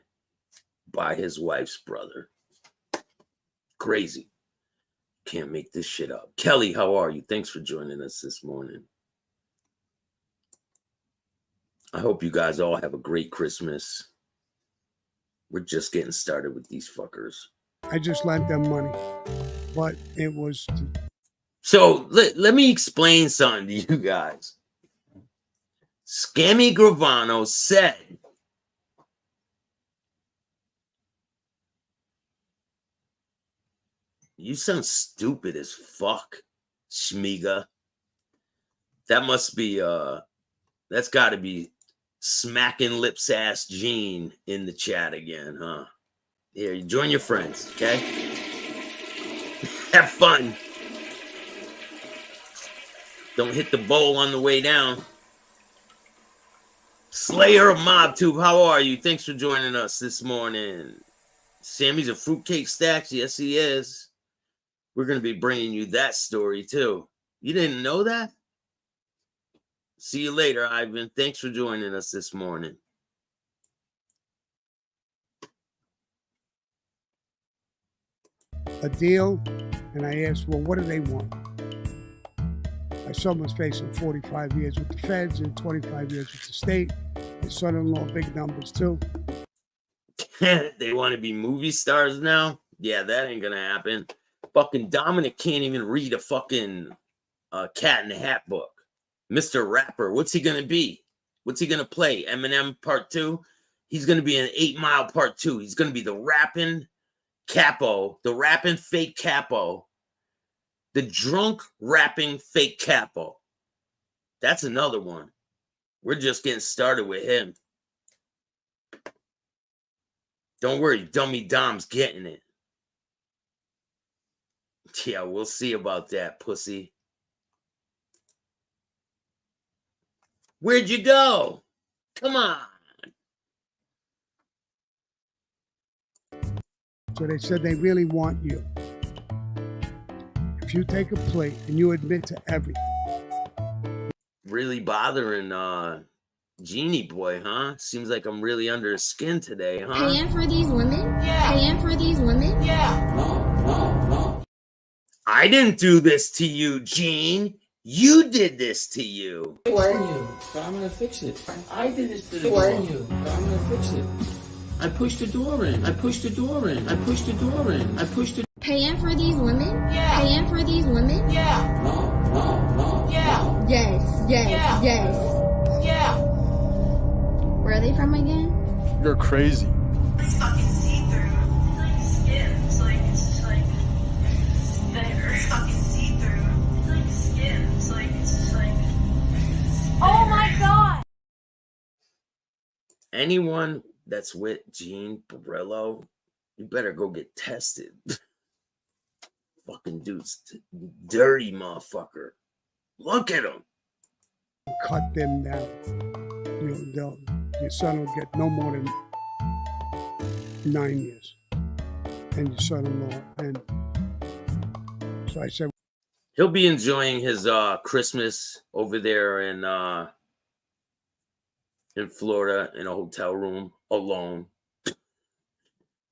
by his wife's brother. Crazy. Can't make this shit up. Kelly, how are you? Thanks for joining us this morning. I hope you guys all have a great Christmas. We're just getting started with these fuckers.
I just lent them money, but it was...
So let me explain something to you guys. Scammy Gravano said you sound stupid as fuck, Shmiga. That must be that's got to be smacking lips ass Gene in the chat again, huh? Here, you join your friends, okay? Have fun. Don't hit the bowl on the way down. Slayer of MobTube, how are you? Thanks for joining us this morning. Sammy's a fruitcake Staxx. Yes, he is. We're going to be bringing you that story, too. You didn't know that? See you later, Ivan. Thanks for joining us this morning.
A deal, and I asked, well, what do they want? My son was facing 45 years with the feds and 25 years with the state. My son-in-law, big numbers too.
They want to be movie stars now? Yeah, that ain't gonna happen. Fucking Dominic can't even read a fucking Cat in the Hat book. Mr. Rapper, what's he gonna be? What's he gonna play? Eminem Part 2? He's gonna be in 8 Mile Part 2. He's gonna be the rapping capo, the rapping fake capo, the drunk rapping fake capo. That's another one. We're just getting started with him. Don't worry, Dummy Dom's getting it. Yeah, we'll see about that, pussy. Where'd you go? Come on.
So they said they really want you. If you take a plea and you admit to everything.
Really bothering Genie Boy, huh? Seems like I'm really under his skin today, huh?
Paying for these women?
Yeah.
Paying for these women?
Yeah.
No.
I didn't do this to you, Gene. You did this to you.
Warn you, but I'm gonna fix it. I did this to the door. Warn you, but I'm gonna fix it. I pushed the door in. I pushed the door in. I pushed the door in. I pushed the.
Paying for these women?
Yeah.
Paying for these women?
Yeah.
No.
Yeah.
Yes, yes,
Yeah.
yes.
Yeah.
Where are they from again?
You're crazy.
It's fucking see-through. It's like skin. It's just like there. Fucking see-through. It's like skin. It's just like
Oh my god.
Anyone that's with Gene Borrello, you better go get tested. Fucking dude's dirty motherfucker. Look at him.
Cut them down. Your son will get no more than 9 years. And your son-in-law. And so I said,
He'll be enjoying his Christmas over there in Florida in a hotel room alone.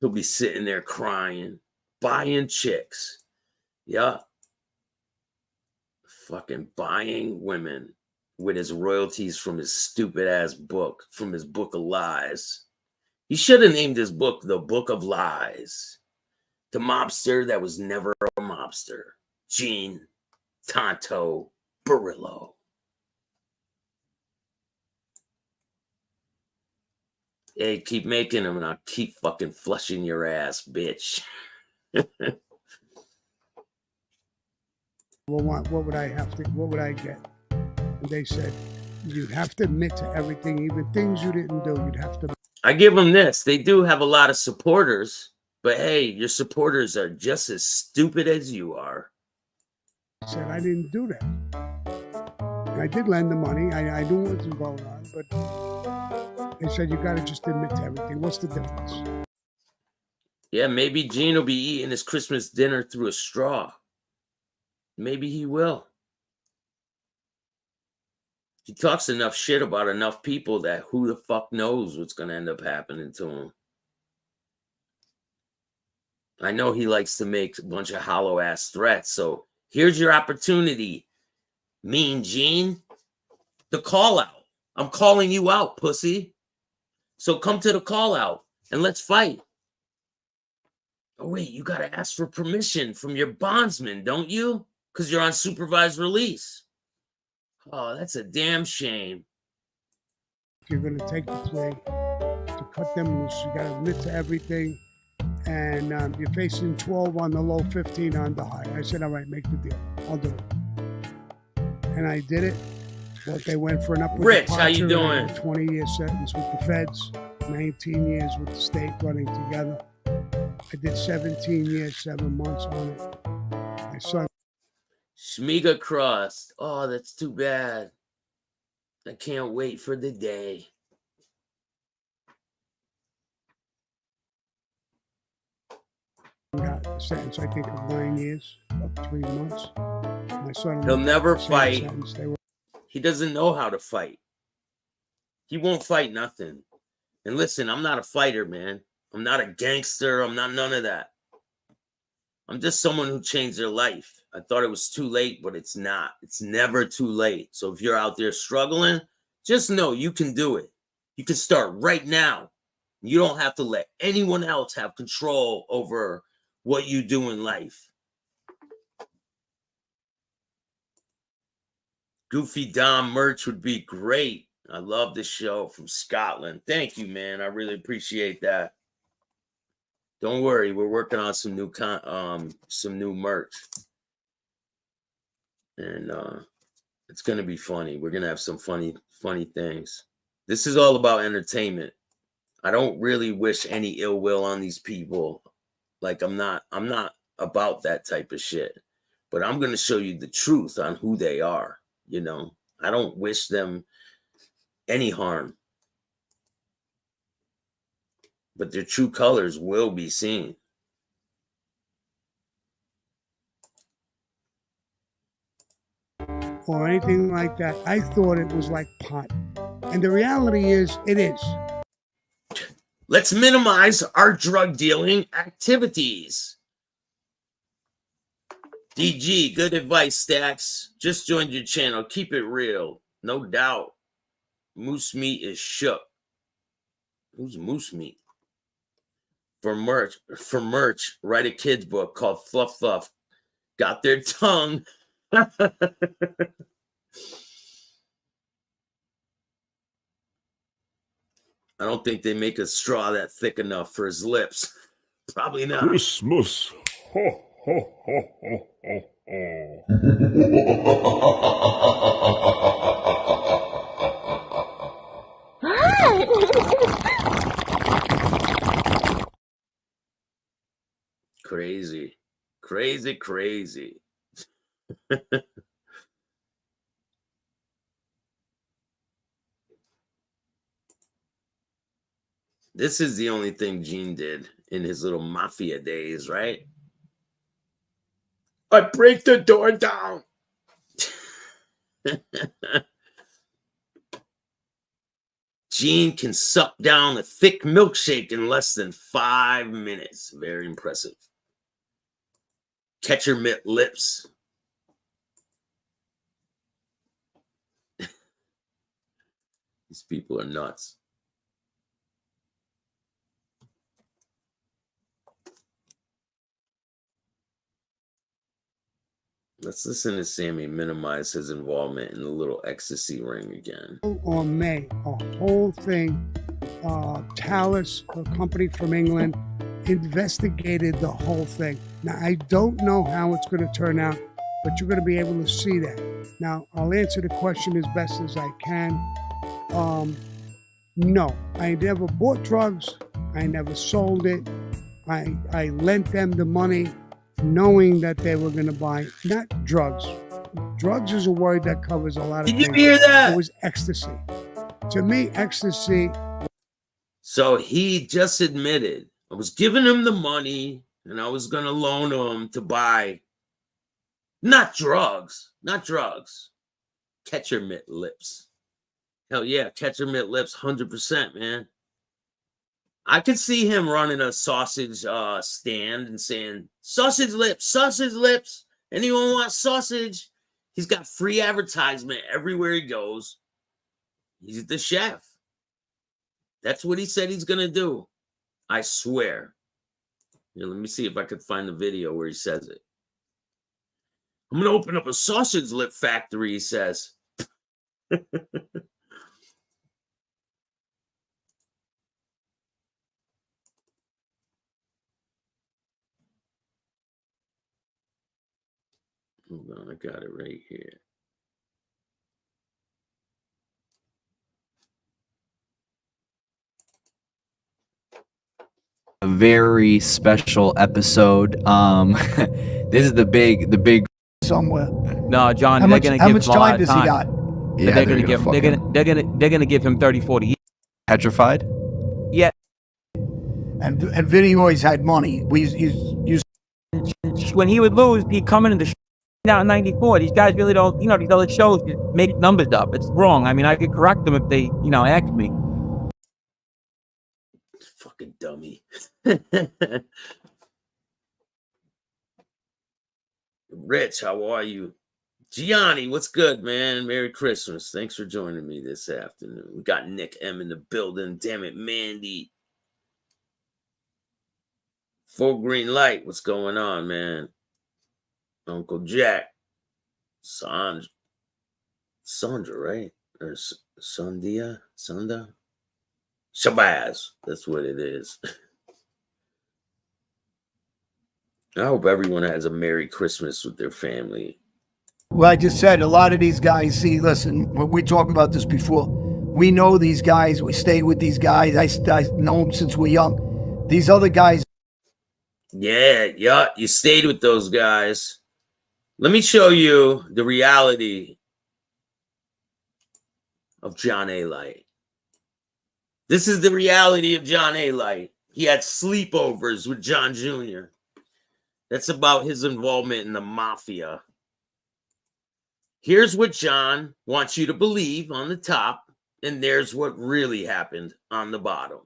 He'll be sitting there crying, buying chicks. Yeah. Fucking buying women with his royalties from his stupid ass book, from his book of lies. He should have named his book The Book of Lies. The mobster that was never a mobster. Gene Tonto Borrello. Hey, keep making them and I'll keep fucking flushing your ass, bitch.
well, what would I have to, what would I get? And they said, you'd have to admit to everything, even things you didn't do, you'd have to.
I give them this. They do have a lot of supporters, but hey, your supporters are just as stupid as you are.
I said, I didn't do that. I did lend the money. I knew what was going on, but they said, you got to just admit to everything. What's the difference?
Yeah, maybe Gene will be eating his Christmas dinner through a straw. Maybe he will. He talks enough shit about enough people that who the fuck knows what's going to end up happening to him. I know he likes to make a bunch of hollow ass threats. So here's your opportunity, Mean Gene. The call out. I'm calling you out, pussy. So come to the call out and let's fight. Oh, wait, you got to ask for permission from your bondsman, don't you? Because you're on supervised release. Oh, that's a damn shame.
If you're going to take the plea, to cut them loose, you got to admit to everything. And you're facing 12 on the low, 15 on the high. I said, all right, make the deal. I'll do it. And I did it. Well, they went for an upward
Rich, how you
departure and
doing?
a 20-year sentence with the feds, 19 years with the state running together. I did 17 years, 7 months on it. My son.
Shmiga crossed. Oh, that's too bad. I can't wait for the day.
Got a sentence, I think, of 9 years, up 3 months. My son.
He'll never
same
fight.
sentence. They were.
He doesn't know how to fight. He won't fight nothing. And listen, I'm not a fighter, man. I'm not a gangster. I'm not none of that. I'm just someone who changed their life. I thought it was too late, but it's not. It's never too late. So if you're out there struggling, just know you can do it. You can start right now. You don't have to let anyone else have control over what you do in life. Goofy Dom merch would be great. I love this show from Scotland. Thank you, man. I really appreciate that. Don't worry, we're working on some new merch. And it's gonna be funny. We're gonna have some funny things. This is all about entertainment. I don't really wish any ill will on these people. Like I'm not about that type of shit. But I'm gonna show you the truth on who they are. You know, I don't wish them any harm. But their true colors will be seen.
Or anything like that. I thought it was like pot. And the reality is, it is.
Let's minimize our drug dealing activities. DG, good advice, Staxx. Just joined your channel. Keep it real. No doubt. Moose meat is shook. Who's moose meat? For merch, write a kid's book called Fluff Fluff. Got their tongue. I don't think they make a straw that thick enough for his lips. Probably not.
Christmas. Ho, ho, ho, ho, ho,
Crazy. Crazy. This is the only thing Gene did in his little mafia days, right? I break the door down. Gene can suck down a thick milkshake in less than 5 minutes. Very impressive. Catcher mitt lips. These people are nuts. Let's listen to Sammy minimize his involvement in the little ecstasy ring again.
Or May, a whole thing. Talus, a company from England, investigated the whole thing. Now, I don't know how it's going to turn out, but you're going to be able to see that. Now, I'll answer the question as best as I can. No, I never bought drugs. I never sold it. I lent them the money knowing that they were going to buy, not drugs. Drugs is a word that covers a lot of things.
Did you hear that?
It was ecstasy. To me, ecstasy.
So he just admitted, I was giving him the money and I was going to loan him to buy not drugs, catcher mitt lips. Hell yeah, catcher mitt lips, 100%, man. I could see him running a sausage stand and saying, sausage lips. Anyone want sausage? He's got free advertisement everywhere he goes. He's the chef. That's what he said he's going to do. I swear. Here, let me see if I could find the video where he says it. I'm going to open up a sausage lip factory, he says. Hold on, I got it right here.
A very special episode. This is the big
somewhere.
No, John,
How
they're
much,
gonna
how
give
much
him a lot
time
of
does
time.
he got?
Yeah,
They're gonna give him 30, 40 years.
petrified.
Yeah.
And Vinny always had money.
When he would lose, he'd come in the out in 94. These guys really don't, these other shows just make numbers up. It's wrong. I mean, I could correct them if they, ask me.
Fucking dummy. Rich, how are you? Gianni, what's good, man? Merry Christmas. Thanks for joining me this afternoon. We got Nick M in the building. Damn it, Mandy. Full green light. What's going on, man? Uncle Jack. Sandra, right? Or Sanda? Shabazz. That's what it is. I hope everyone has a Merry Christmas with their family.
Well, I just said a lot of these guys. See, listen, we talked about this before. We know these guys. We stay with these guys. I know them since we're young. These other guys.
Yeah, you stayed with those guys. Let me show you the reality of John A. Light. This is the reality of John A. Light. He had sleepovers with John Jr. That's about his involvement in the mafia. Here's what John wants you to believe on the top, and there's what really happened on the bottom.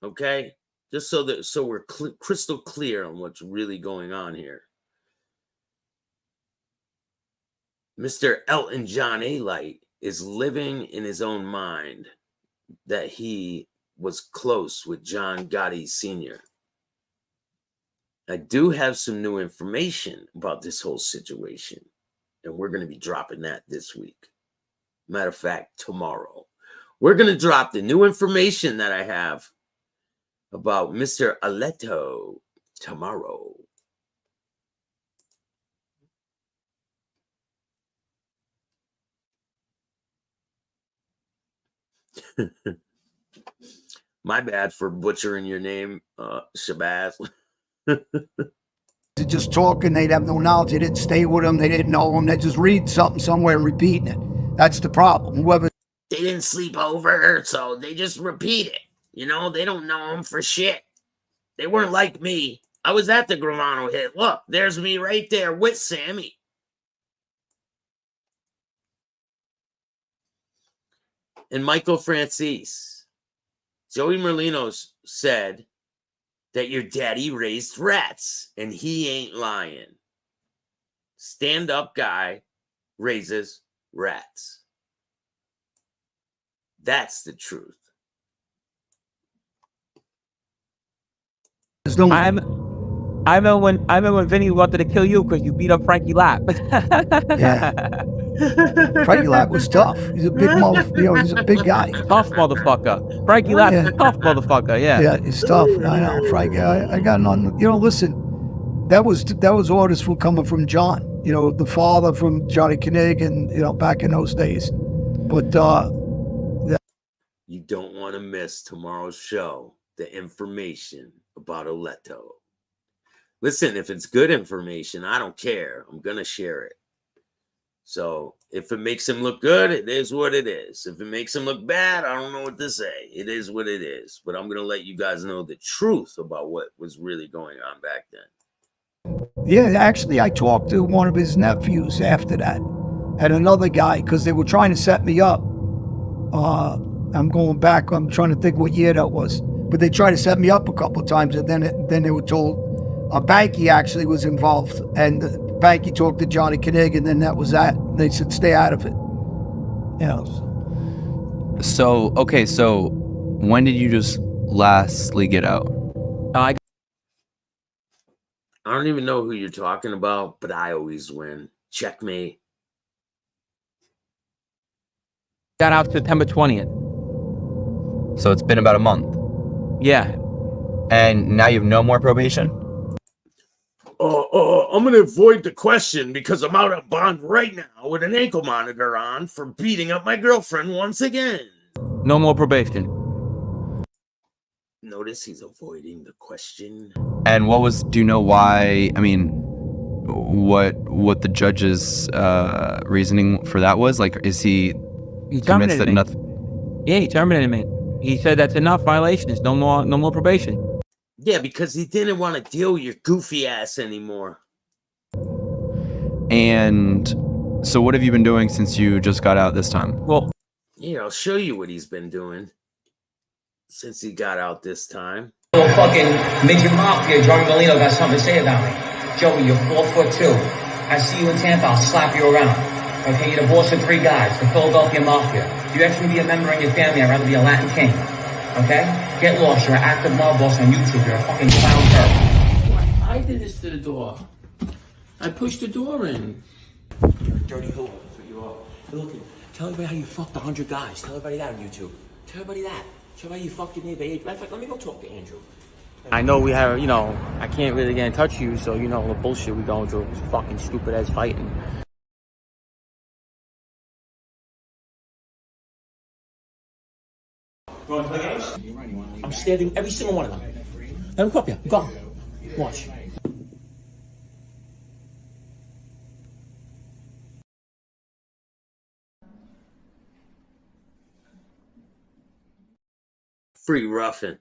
Okay? Just so we're crystal clear on what's really going on here. Mr. Elton John A. Light is living in his own mind that he was close with John Gotti Sr. I do have some new information about this whole situation, and we're going to be dropping that this week. Matter of fact, tomorrow. We're going to drop the new information that I have about Mr. Aletto tomorrow. My bad for butchering your name, Shabazz.
Just talking, they'd have no knowledge. They didn't stay with them. They didn't know them. They just read something somewhere and repeating it. That's the problem. Whoever
They didn't sleep over, so they just repeat it. They don't know them for shit. They weren't like me. I was at the Gravano hit. Look, there's me right there with Sammy. And Michael Francis. Joey Merlino said that your daddy raised rats, and he ain't lying. Stand-up guy raises rats. That's the truth.
I remember when Vinny wanted to kill you because you beat up Frankie Lapp.
Yeah. Frankie Lapp was tough. He's a big he's a big guy.
Tough motherfucker. Frankie Lapp, tough motherfucker. Yeah.
Yeah, he's tough. I know, Frankie. I got on. Listen, that was orders from coming from John. you know, the father from Johnny Kinnig and, you know, back in those days. But
you don't want to miss tomorrow's show, the information about Oleto. Listen, if it's good information, I don't care. I'm going to share it. So if it makes him look good, it is what it is. If it makes him look bad, I don't know what to say. It is what it is. But I'm going to let you guys know the truth about what was really going on back then.
yeah, actually, I talked to one of his nephews after that, and another guy, because they were trying to set me up. I'm going back. I'm trying to think what year that was. But they tried to set me up a couple of times, and then they were told Banky actually was involved, and Banky talked to Johnny Kinnig, and then that was that. They said stay out of it. You know.
So okay, so when did you just lastly get out?
I don't even know who you're talking about, but I always win. Checkmate.
Got out September 20th.
So it's been about a month.
Yeah.
And now you have no more probation?
I'm going to avoid the question because I'm out on bond right now with an ankle monitor on for beating up my girlfriend once again.
No more probation.
Notice he's avoiding the question.
And do you know why, I mean, what the judge's reasoning for that was? Like, is he convinced that nothing?
Yeah, he terminated me. He said that's enough violations. No more probation.
Yeah, because he didn't want to deal with your goofy ass anymore.
And so what have you been doing since you just got out this time?
Well,
yeah, I'll show you what he's been doing since he got out this time.
Little fucking midget mafia, Joey Molino got something to say about me. Joey, you're 4'2". I see you in Tampa, I'll slap you around. Okay, you're the boss of 3 guys, the Philadelphia Mafia. If you actually be a member in your family, I'd rather be a Latin king. Okay? Get lost, you're an active mob boss on YouTube, you're a fucking clown turd.
I did this to the door. I pushed the door in.
You're a dirty whore, that's what you are. Look, tell everybody how you fucked 100 guys. Tell everybody that on YouTube. Tell everybody that. Tell everybody you fucked your neighbor. Matter of fact, let me go talk to Andrew.
I know we have, I can't really get in touch with you, so the bullshit we going through is fucking stupid as fighting.
You want to play games? I'm stabbing every single one of them. Let him cop you. Go. Watch.
Free roughing.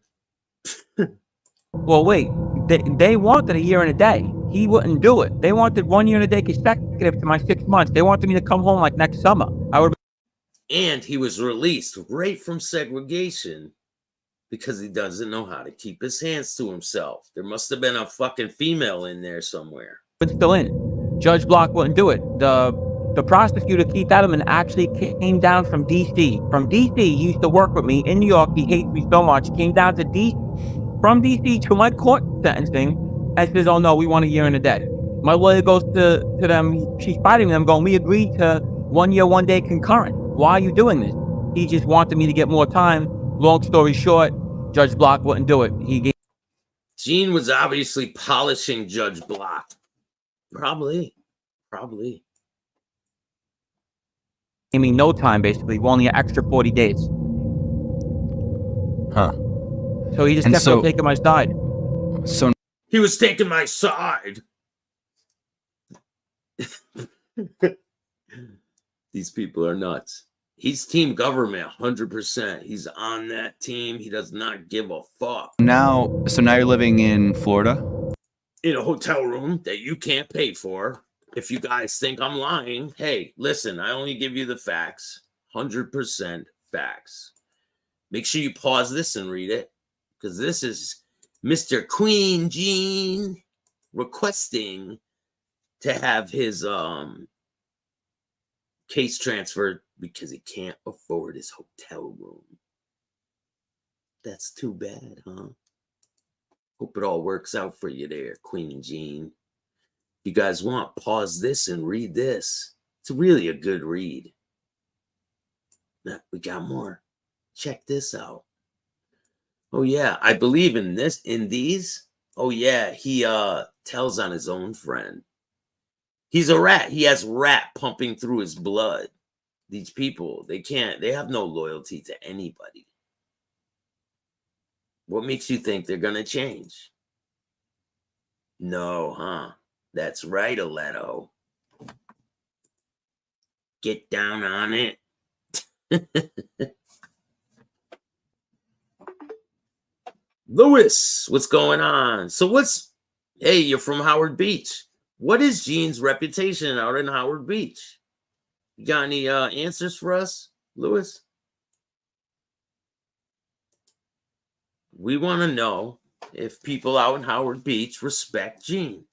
Well, wait. They wanted a year and a day. He wouldn't do it. They wanted 1 year and a day consecutive to my 6 months. They wanted me to come home like next summer.
And he was released right from segregation because he doesn't know how to keep his hands to himself. There must have been a fucking female in there somewhere.
But still in. Judge Block wouldn't do it. The prosecutor, Keith Edelman, actually came down from D.C. From D.C., he used to work with me in New York. He hates me so much. He came down to from D.C. to my court sentencing and says, oh, no, we want a year and a day. My lawyer goes to them. She's fighting them, going, we agreed to 1 year, 1 day concurrent. Why are you doing this? He just wanted me to get more time. Long story short, Judge Block wouldn't do it.
Gene was obviously polishing Judge Block. Probably.
I mean, no time, basically. Only an extra 40 days.
Huh.
So he just kept on taking my side.
So
he was taking my side. These people are nuts. He's team government, 100%. He's on that team. He does not give a fuck.
now you're living in Florida?
In a hotel room that you can't pay for. If you guys think I'm lying, hey, listen, I only give you the facts. 100% facts. Make sure you pause this and read it, because this is Mr. Queen Gene requesting to have his case transferred because he can't afford his hotel room. That's too bad, huh? Hope it all works out for you there, Queen Gene. You guys want, pause this and read this. It's really a good read. We got more. Check this out. Oh yeah, I believe in these. Oh yeah, he tells on his own friend. He's a rat. He has rat pumping through his blood. These people, they have no loyalty to anybody. What makes you think they're going to change? No, huh? That's right, Aletto. Get down on it. Lewis, what's going on? So hey, you're from Howard Beach. What is Gene's reputation out in Howard Beach? You got any answers for us, Lewis? We want to know if people out in Howard Beach respect Gene.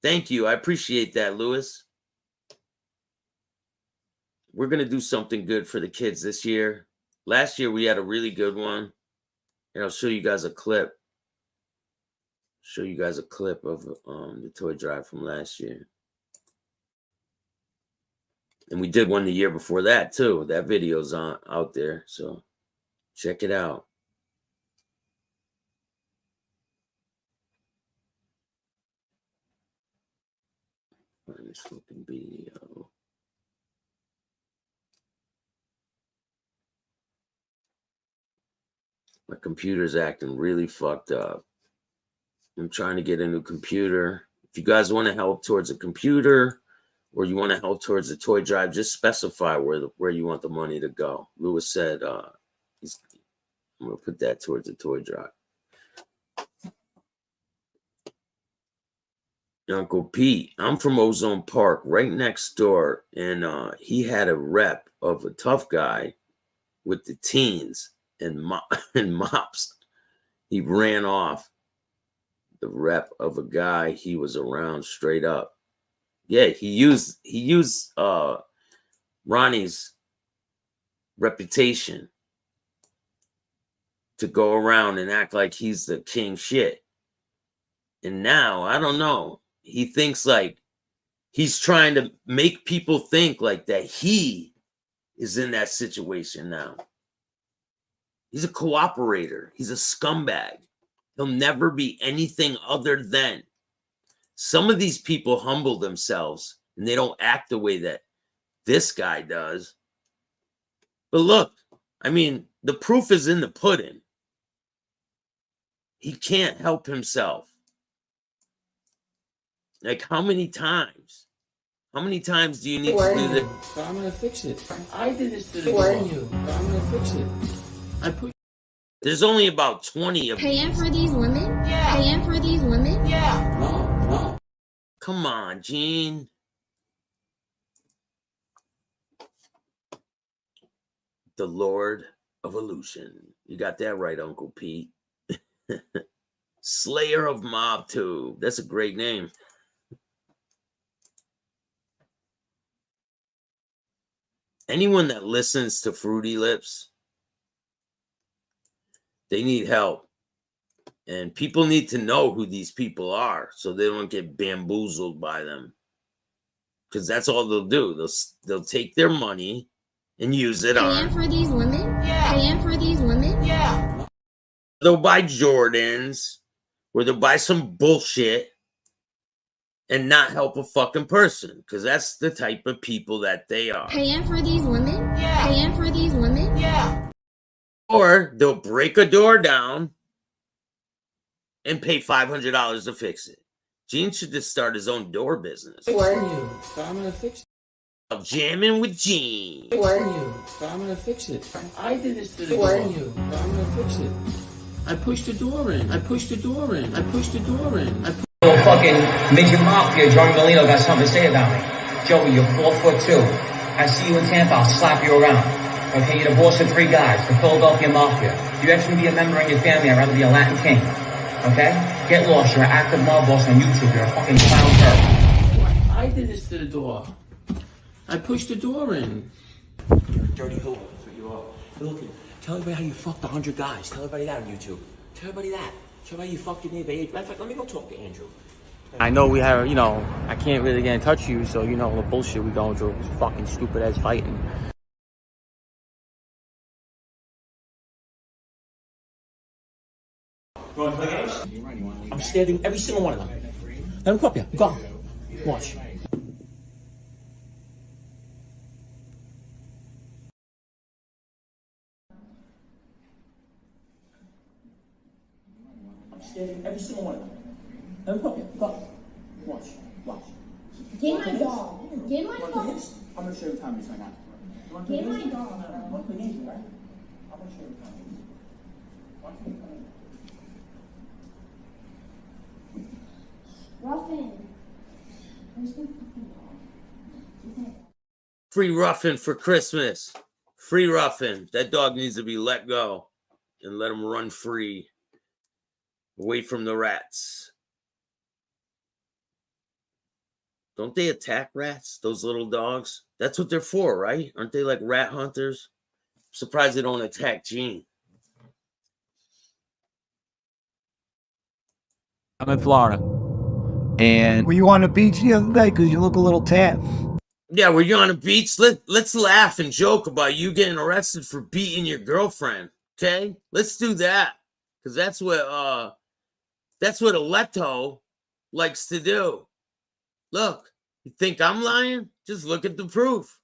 Thank you. I appreciate that, Lewis. We're going to do something good for the kids this year. Last year, we had a really good one. And I'll show you guys a clip. Show you guys a clip of the toy drive from last year. And we did one the year before that, too. That video's out there. So check it out. Find this fucking video. My computer's acting really fucked up. I'm trying to get a new computer. If you guys want to help towards a computer or you want to help towards the toy drive, just specify where you want the money to go. Lewis said I'm going to put that towards the toy drive. Uncle Pete, I'm from Ozone Park, right next door, and he had a rep of a tough guy with the teens and mops. He ran off the rep of a guy he was around straight up. Yeah, he used Ronnie's reputation to go around and act like he's the king shit. And now, I don't know, he thinks like he's trying to make people think like that he is in that situation now. He's a cooperator. He's a scumbag. He'll never be anything other than. Some of these people humble themselves and they don't act the way that this guy does. But look, I mean, the proof is in the pudding. He can't help himself. Like, how many times? How many times do you need to do this?
So I'm gonna fix it. I did this to the door. You. So I'm gonna fix it.
There's only about 20 of
Paying for these women? Yeah. Paying for these women?
Yeah. No.
Come on, Gene. The Lord of Illusion. You got that right, Uncle Pete. Slayer of Mob Tube. That's a great name. Anyone that listens to Fruity Lips, they need help. And people need to know who these people are so they don't get bamboozled by them. Because that's all they'll do. They'll take their money and use it on.
Paying for these women? Yeah. Paying for these women?
Yeah.
They'll buy Jordans or they'll buy some bullshit and not help a fucking person. Because that's the type of people that they are.
Paying for these women? Yeah. Paying for these women?
Yeah.
Or they'll break a door down and pay $500 to fix it. Gene should just start his own door business.
Warn you. So I'm gonna fix it.
Of jamming with Gene.
Warn you. So I'm gonna fix it. I did this to the door. Warn you. So I'm gonna fix it. I pushed the door in. I pushed the door in. I pushed the door in.
Little fucking midget mafia, Joey Molino got something to say about me. Joey, you're 4'2". I see you in Tampa, I'll slap you around. Okay, you're the boss of 3 guys, the Philadelphia Mafia. If you actually be a member in your family, I'd rather be a Latin king. Okay? Get lost, you're an active mob boss on YouTube, you're a fucking clown turd.
I did this to the door. I pushed the door in. You're a dirty hoe, that's what you are. Look, tell everybody how you fucked 100 guys. Tell everybody that on YouTube. Tell everybody that. Tell everybody you fucked your neighbor. Matter of fact, let me go talk to Andrew.
I know we have, I can't really get in touch with you, so the bullshit we going through is fucking stupid as fighting.
You want to play games? I'm standing every single one of them. Let him cook you. Go. Watch. I'm scared every single one of them. Let him cook you. Go. Watch. Watch.
Get my dog. Get my dog.
I'm gonna show you time right now.
Get my dog.
You want to play games, right? I'm gonna show you time. Watch me.
Ruffin. Where's the fucking dog?
Free Ruffin for Christmas. Free Ruffin. That dog needs to be let go and let him run free, away from the rats. Don't they attack rats, those little dogs? That's what they're for, right? Aren't they like rat hunters? I'm surprised they don't attack Gene.
I'm in Florida.
And
Were you on the beach the other day? Because you look a little tan.
Yeah, were you on the beach? Let's laugh and joke about you getting arrested for beating your girlfriend. Okay, let's do that, because that's what Aleto likes to do. Look, you think I'm lying? Just look at the proof.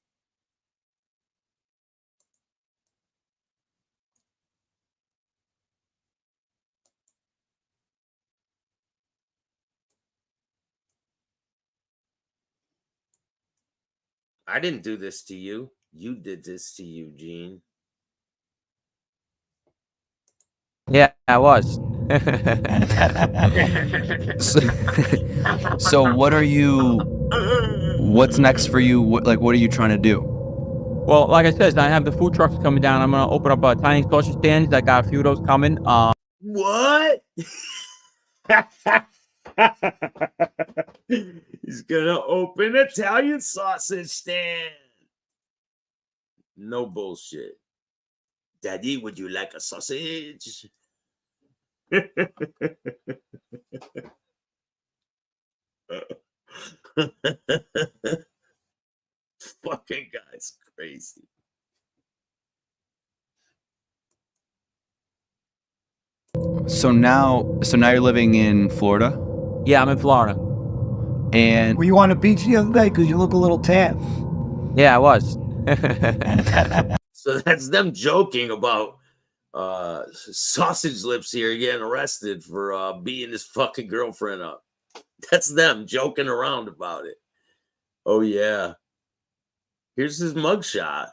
I didn't do this to you. You did this to you, Gene.
Yeah, I was.
so what are you? What's next for you? What are you trying to do?
Well, like I said, I have the food trucks coming down. I'm gonna open up a tiny sausage stand. I got a few of those coming.
What? He's gonna open an Italian sausage stand. No bullshit. Daddy, would you like a sausage? Fucking guy's crazy.
So now you're living in Florida?
Yeah, I'm in Florida.
And were you on the beach the other day? Because you look a little tan.
Yeah, I was.
So that's them joking about sausage lips here getting arrested for beating his fucking girlfriend up. That's them joking around about it. Oh yeah. Here's his mugshot.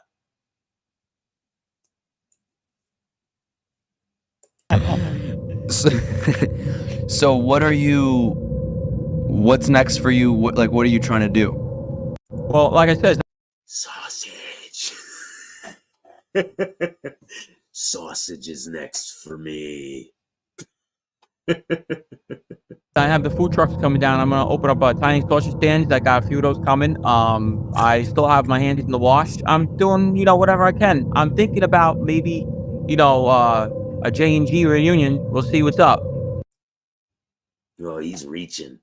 So what are you? What's next for you? What are you trying to do?
Well, like I said,
sausage. Sausage is next for me.
I have the food trucks coming down. I'm gonna open up a tiny sausage stand. I got a few of those coming. I still have my hands in the wash. I'm doing, whatever I can. I'm thinking about maybe, a J&G reunion. We'll see what's up.
Oh, he's reaching.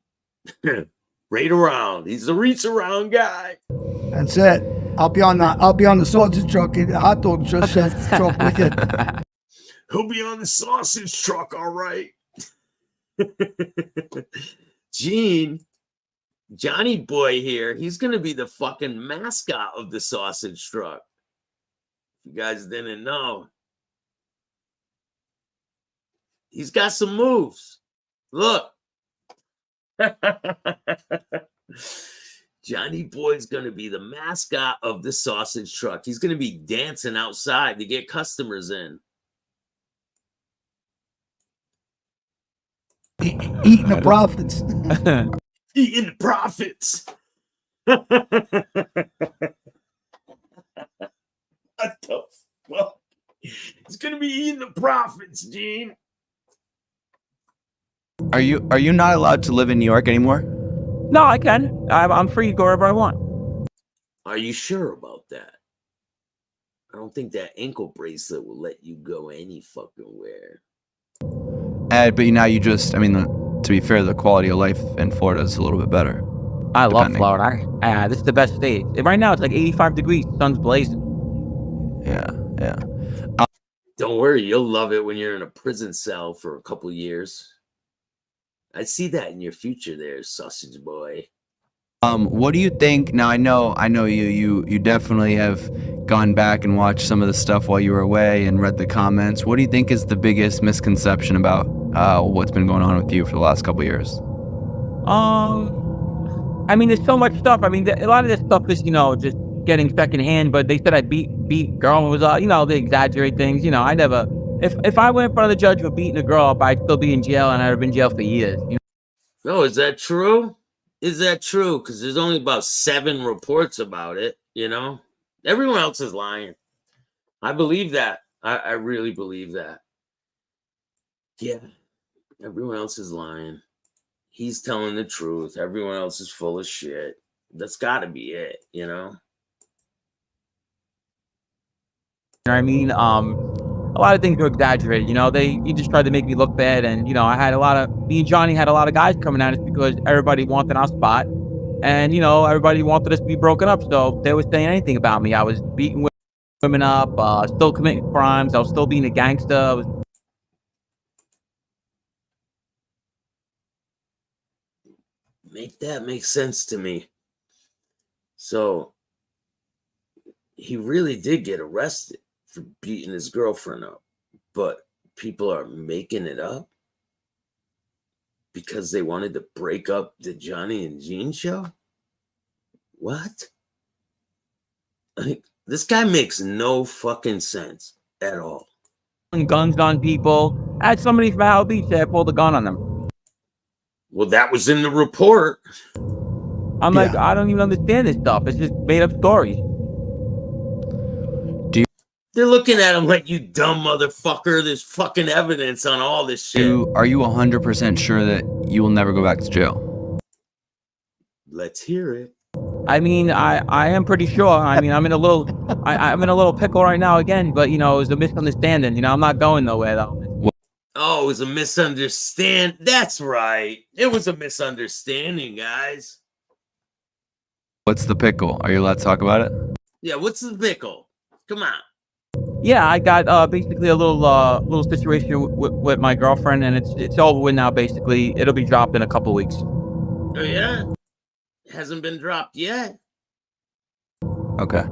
Right around. He's a reach around guy.
That's it. I'll be on the sausage truck and the hot dog truck with it.
He'll be on the sausage truck, all right. Gene, Johnny boy here, he's gonna be the fucking mascot of the sausage truck. If you guys didn't know. He's got some moves. Look. Johnny Boy's going to be the mascot of the sausage truck. He's going to be dancing outside to get customers in.
Eating the profits.
Eating the profits. What the fuck? He's going to be eating the profits, Gene.
Are you not allowed to live in New York anymore?
No, I can. I'm free to go wherever I want.
Are you sure about that? I don't think that ankle bracelet will let you go any fucking where.
But now you just, to be fair, the quality of life in Florida is a little bit better.
I love Florida. This is the best state. Right now it's like 85 degrees. The sun's blazing.
Yeah.
Don't worry, you'll love it when you're in a prison cell for a couple years. I see that in your future there, sausage boy.
What do you think? Now I know you definitely have gone back and watched some of the stuff while you were away and read the comments. What do you think is the biggest misconception about what's been going on with you for the last couple of years?
I mean, there's so much stuff. I mean, a lot of this stuff is, you know, just getting secondhand. But they said I beat girl and was, you know, they exaggerate things. You know, I never. If I went in front of the judge for beating a girl up, I'd still be in jail, and I'd have been in jail for years. You know?
No, is that true? Is that true? Because there's only about 7 reports about it. You know, everyone else is lying. I believe that. I really believe that. Yeah, everyone else is lying. He's telling the truth. Everyone else is full of shit. That's got to be it, you know?
You know what I mean? A lot of things are exaggerated. You know, he just tried to make me look bad. And, you know, me and Johnny had a lot of guys coming at us because everybody wanted our spot. And, you know, everybody wanted us to be broken up. So they were saying anything about me. I was beating women up, still committing crimes. I was still being a gangster.
Make that make sense to me. So he really did get arrested for beating his girlfriend up, but people are making it up because they wanted to break up the Johnny and Gene show. What? Like, this guy makes no fucking sense at all.
Guns on people. I had somebody from Howell Beach that pulled a gun on them.
Well, that was in the report.
I'm like, I don't even understand this stuff. It's just made up stories.
They're looking at him like, you dumb motherfucker. There's fucking evidence on all this shit.
Are you 100% sure that you will never go back to jail?
Let's hear it.
I mean, I am pretty sure. I mean, I'm in a little pickle right now again, but you know, it was a misunderstanding. You know, I'm not going nowhere though.
Oh, it was a misunderstanding. That's right. It was a misunderstanding, guys.
What's the pickle? Are you allowed to talk about it?
Yeah, what's the pickle? Come on.
Yeah, I got basically a little situation with my girlfriend, and it's over with now. Basically, it'll be dropped in a couple weeks.
Oh yeah, it hasn't been dropped yet.
Okay.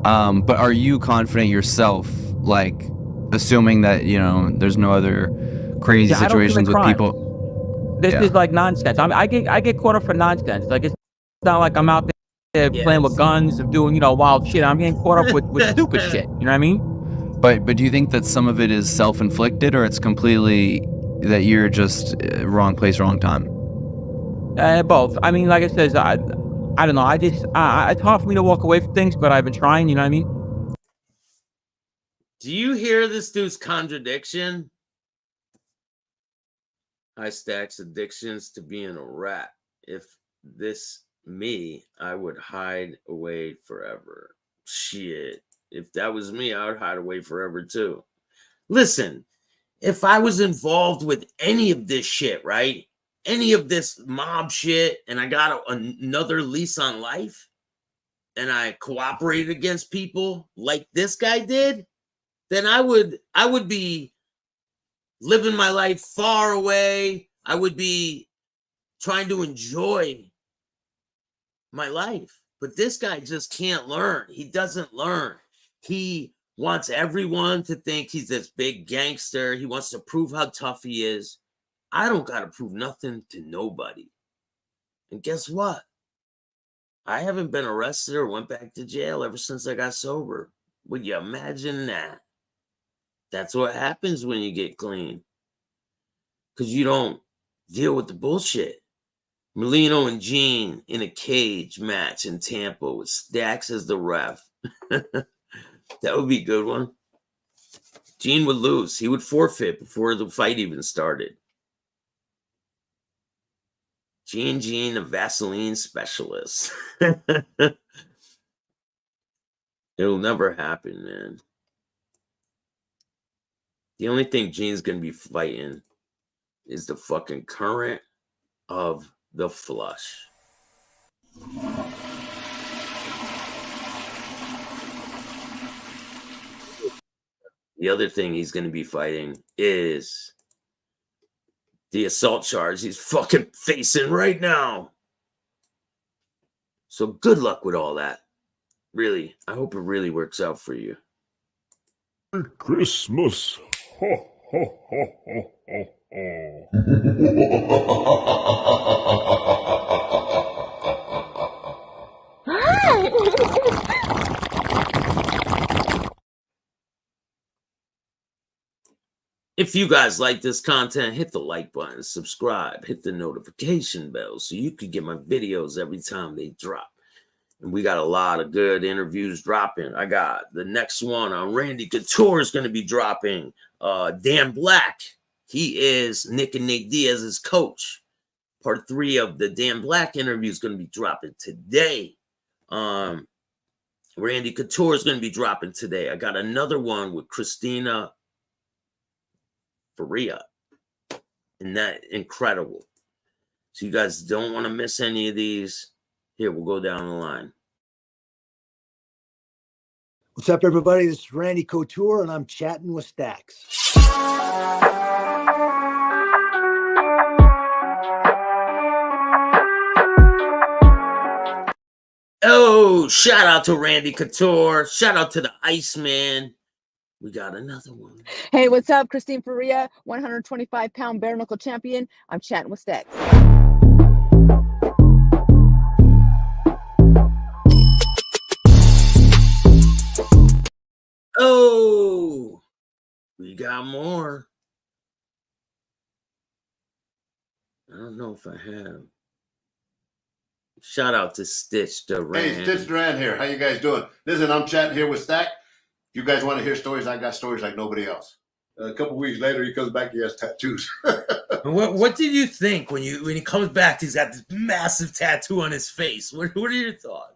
But are you confident yourself, like, assuming that, you know, there's no other crazy situations with people?
This is like nonsense. I mean, I get caught up for nonsense. Like, it's not like I'm out there playing with guns and doing, you know, wild shit. I'm getting caught up with stupid shit. You know what I mean?
But do you think that some of it is self-inflicted, or it's completely that you're just wrong place, wrong time?
Both. I mean, like I said, I don't know. It's hard for me to walk away from things, but I've been trying. You know what I mean?
Do you hear this dude's contradiction? I Staxx addictions to being a rat. If this me, I would hide away forever. Shit. If that was me, I would hide away forever too. Listen, if I was involved with any of this shit, right? Any of this mob shit, and I got another lease on life, and I cooperated against people like this guy did, then I would be living my life far away. I would be trying to enjoy my life. But this guy just can't learn. He doesn't learn. He wants everyone to think he's this big gangster. He wants to prove how tough he is. I don't got to prove nothing to nobody. And guess what? I haven't been arrested or went back to jail ever since I got sober. Would you imagine that? That's what happens when you get clean. Because you don't deal with the bullshit. Molino and Gene in a cage match in Tampa with Staxx as the ref. That would be a good one. Gene would lose. He would forfeit before the fight even started. Gene, a Vaseline specialist. It'll never happen, man. The only thing Gene's going to be fighting is the fucking current of the flush. The other thing he's going to be fighting is the assault charge he's fucking facing right now. So good luck with all that. Really, I hope it really works out for you.
Merry Christmas. Ho, ho, ho, ho, ho,
If you guys like this content, hit the like button, subscribe, hit the notification bell so you can get my videos every time they drop. And we got a lot of good interviews dropping. I got the next one on Randy Couture is going to be dropping. Dan Black, he is Nick and Nate Diaz's coach. Part 3 of the Dan Black interview is going to be dropping today. Randy Couture is going to be dropping today. I got another one with Christina Faria. And that incredible. So you guys don't want to miss any of these. Here, we'll go down the line.
What's up, everybody? This is Randy Couture, and I'm chatting with Staxx.
Oh, shout out to Randy Couture. Shout out to the Iceman. We got another one.
Hey, what's up? Christine Faria, 125-pound bare knuckle champion. I'm chatting with Staxx.
Oh, we got more. I don't know if I have. Shout out to Stitch Duran.
Hey, Stitch Duran here. How you guys doing? Listen, I'm chatting here with Staxx. If you guys want to hear stories, I got stories like nobody else. A couple weeks later, he comes back, he has tattoos.
What did you think when he comes back? He's got this massive tattoo on his face. What are your thoughts?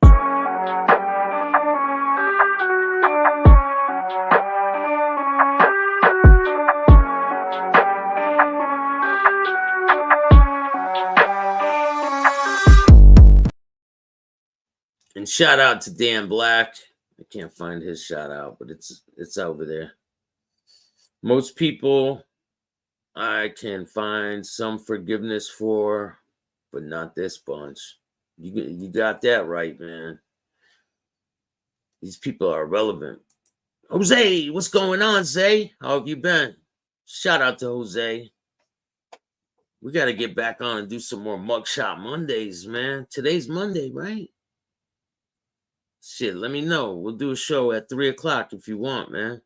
And shout out to Dan Black. I can't find his shout out, but it's over there. Most people I can find some forgiveness for, but not this bunch. You got that right, man. These people are relevant. Jose, what's going on, Zay? How have you been? Shout out to Jose. We got to get back on and do some more Mugshot Mondays, man. Today's Monday, right? Shit, let me know. We'll do a show at 3 o'clock if you want, man.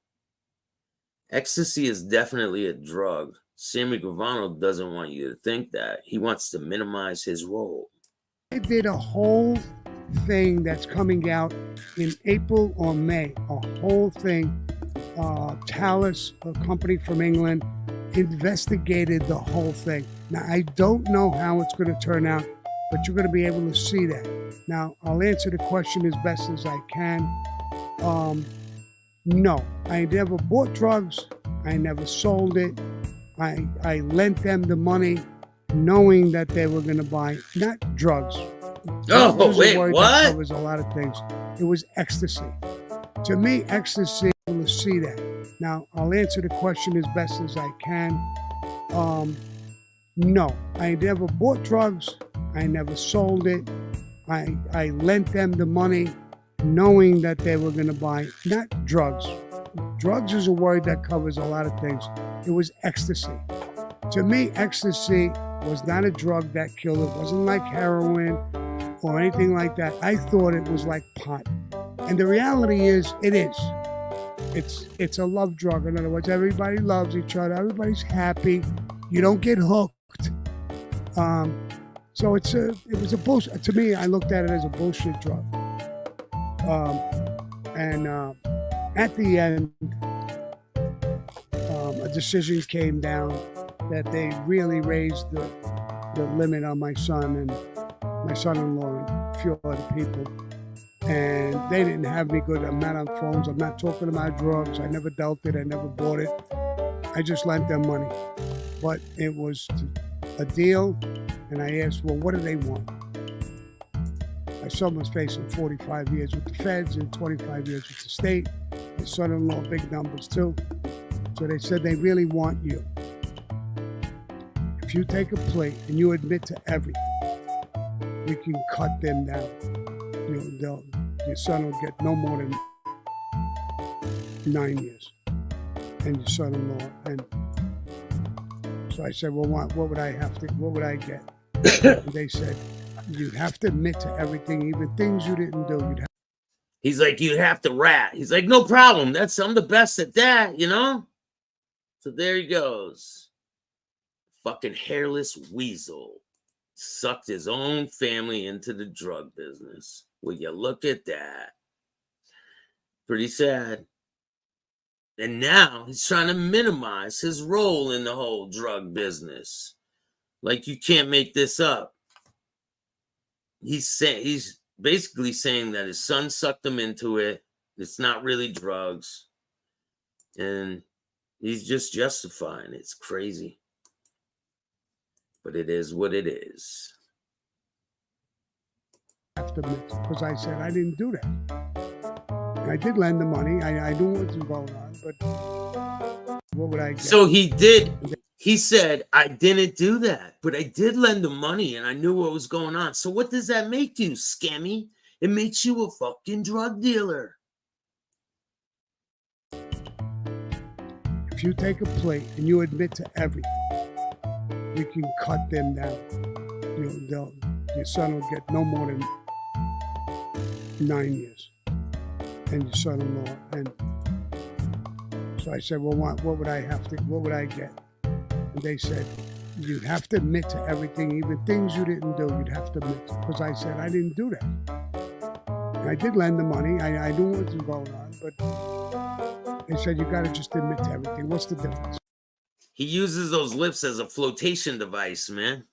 Ecstasy is definitely a drug. Sammy Gravano doesn't want you to think that. He wants to minimize his role.
I did a whole thing that's coming out in April or May. A whole thing. Talus, a company from England, investigated the whole thing. Now, I don't know how it's going to turn out, but you're going to be able to see that. Now, I'll answer the question as best as I can. No, I never bought drugs. I never sold it. I lent them the money knowing that they were going to buy, not drugs.
Oh, wait, what?
That covers a lot of things. It was ecstasy. To me, ecstasy, to see that. Now, I'll answer the question as best as I can. No, I never bought drugs. I never sold it. I lent them the money knowing that they were going to buy, not drugs. Drugs is a word that covers a lot of things. It was ecstasy. To me, ecstasy was not a drug that killed. It wasn't like heroin or anything like that. I thought it was like pot. And the reality is, it is. It's a love drug. In other words, everybody loves each other. Everybody's happy. You don't get hooked. So it was a bullshit. To me, I looked at it as a bullshit drug. At the end, a decision came down that they really raised the limit on my son and my son-in-law and a few other people. And they didn't have me good. I'm not on phones. I'm not talking about drugs. I never dealt it. I never bought it. I just lent them money. But it was a deal, and I asked, well, what do they want? My son was facing 45 years with the feds and 25 years with the state. His son-in-law, big numbers too. So they said they really want you. If you take a plate and you admit to everything, we can cut them down. Your son will get no more than 9 years, and your son-in-law. And so I said, well, what would I get? And they said, you'd have to admit to everything, even things you didn't do.
He's like, you'd have to rat. He's like, no problem. I'm the best at that, you know? So there he goes. Fucking hairless weasel. Sucked his own family into the drug business. Will you look at that? Pretty sad. And now he's trying to minimize his role in the whole drug business. Like, you can't make this up. He's basically saying that his son sucked him into it. It's not really drugs. And he's just justifying it. It's crazy. But it is what it is.
Because I said I didn't do that. I did lend the money. I knew what was going on, but what would I get?
So he did. He said, I didn't do that, but I did lend the money and I knew what was going on. So what does that make you, scammy? It makes you a fucking drug dealer.
If you take a plate and you admit to everything, we can cut them down. Your son will get no more than 9 years, and your son-in-law. And so I said, well, what would I get? And they said, you'd have to admit to everything, even things you didn't do, you'd have to admit to. Because I said, I didn't do that. And I did lend the money. I knew what was going on, but they said, you got to just admit to everything. What's the difference?
He uses those lips as a flotation device, man.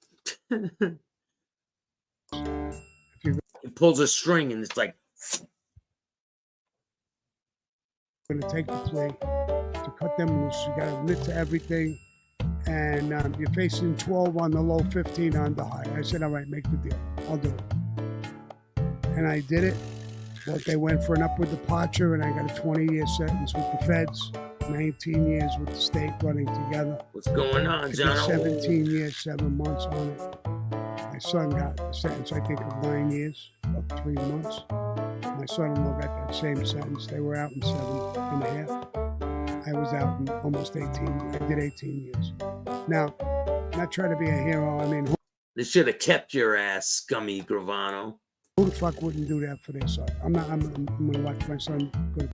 He pulls a string and it's like...
I'm going to take the plate to cut them loose. You got to admit to everything. And you're facing 12 on the low, 15 on the high. I said, all right, make the deal. I'll do it. And I did it. Well, they went for an upward departure, and I got a 20-year sentence with the feds, 19 years with the state running together.
What's going on, John?
17 years, 7 months on it. My son got a sentence, I think, of 9 years, up 3 months. My son-in-law got that same sentence. They were out in 7.5. I was out in almost 18. I did 18 years. Now, I'm not trying to be a hero. I mean,
they should have kept your ass, scummy Gravano.
Who the fuck wouldn't do that for their son? I'm gonna watch my son go.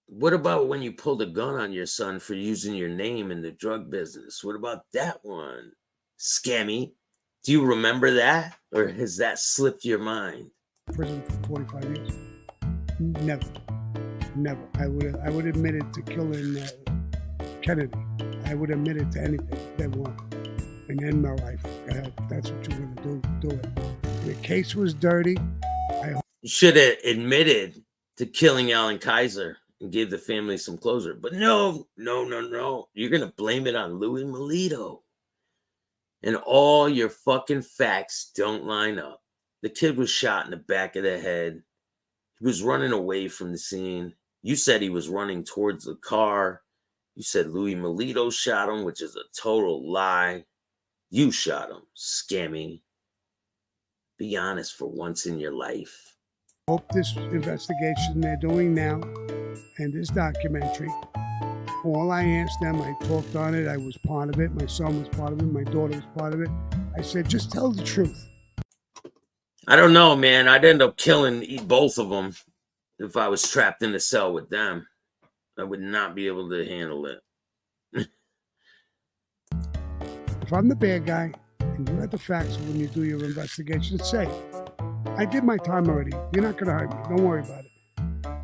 What about when you pulled a gun on your son for using your name in the drug business? What about that one, scammy? Do you remember that, or has that slipped your mind?
Prison for 45 years. Never. I would admit it to killing Kennedy. I would admit it to anything they want and end my life. If that's what you're gonna do it. The case was dirty.
You should have admitted to killing Alan Kaiser and gave the family some closure. But no. You're going to blame it on Louis Melito. And all your fucking facts don't line up. The kid was shot in the back of the head. He was running away from the scene. You said he was running towards the car. You said Louis Melito shot him, which is a total lie. You shot him, scammy. Be honest for once in your life.
Hope this investigation they're doing now and this documentary, all I asked them, I talked on it, I was part of it, my son was part of it, my daughter was part of it. I said, just tell the truth.
I don't know, man. I'd end up killing both of them if I was trapped in a cell with them. I would not be able to handle it.
If I'm the bad guy, and you got the facts when you do your investigation, say, I did my time already. You're not going to hurt me. Don't worry about it.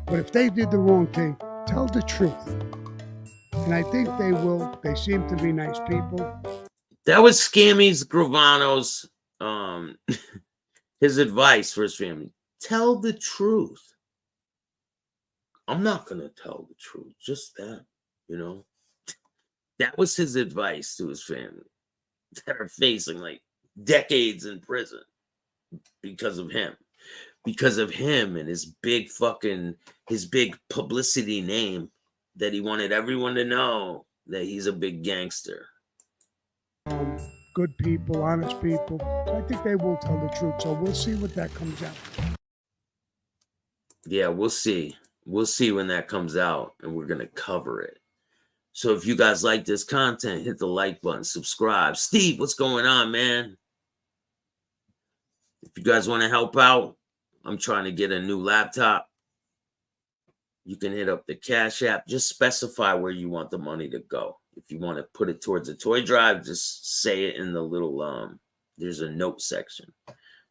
But if they did the wrong thing, tell the truth. And I think they will. They seem to be nice people.
That was Scammy's Gravano's his advice for his family. Tell the truth. I'm not going to tell the truth. Just that, you know. That was his advice to his family that are facing like decades in prison because of him and his big publicity name that he wanted everyone to know that he's a big gangster.
good people, honest people. I think they will tell the truth. So we'll see what that comes out.
Yeah, we'll see. We'll see when that comes out, and we're going to cover it. So if you guys like this content, hit the like button, subscribe. Steve, what's going on, man? If you guys want to help out, I'm trying to get a new laptop. You can hit up the Cash App. Just specify where you want the money to go. If you want to put it towards a toy drive, just say it in the little, there's a note section.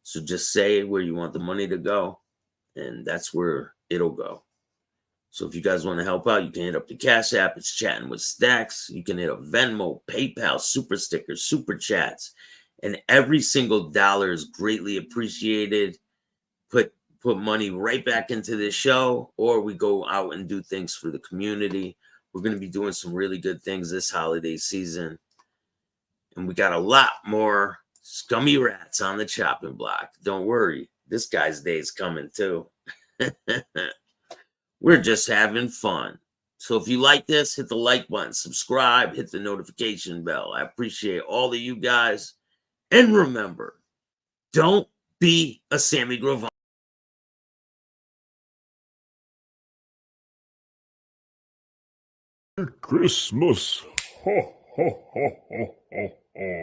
So just say where you want the money to go, and that's where it'll go. So if you guys want to help out, you can hit up the Cash App. It's Chatting with Staxx. You can hit up Venmo, PayPal, Super Stickers, Super Chats. And every single dollar is greatly appreciated. Put money right back into this show, or we go out and do things for the community. We're going to be doing some really good things this holiday season. And we got a lot more scummy rats on the chopping block. Don't worry. This guy's day is coming too. We're just having fun. So if you like this, hit the like button, subscribe, hit the notification bell. I appreciate all of you guys. And remember, don't be a Sammy Gravano.
Christmas. Ho, ho, ho, ho, ho, ho.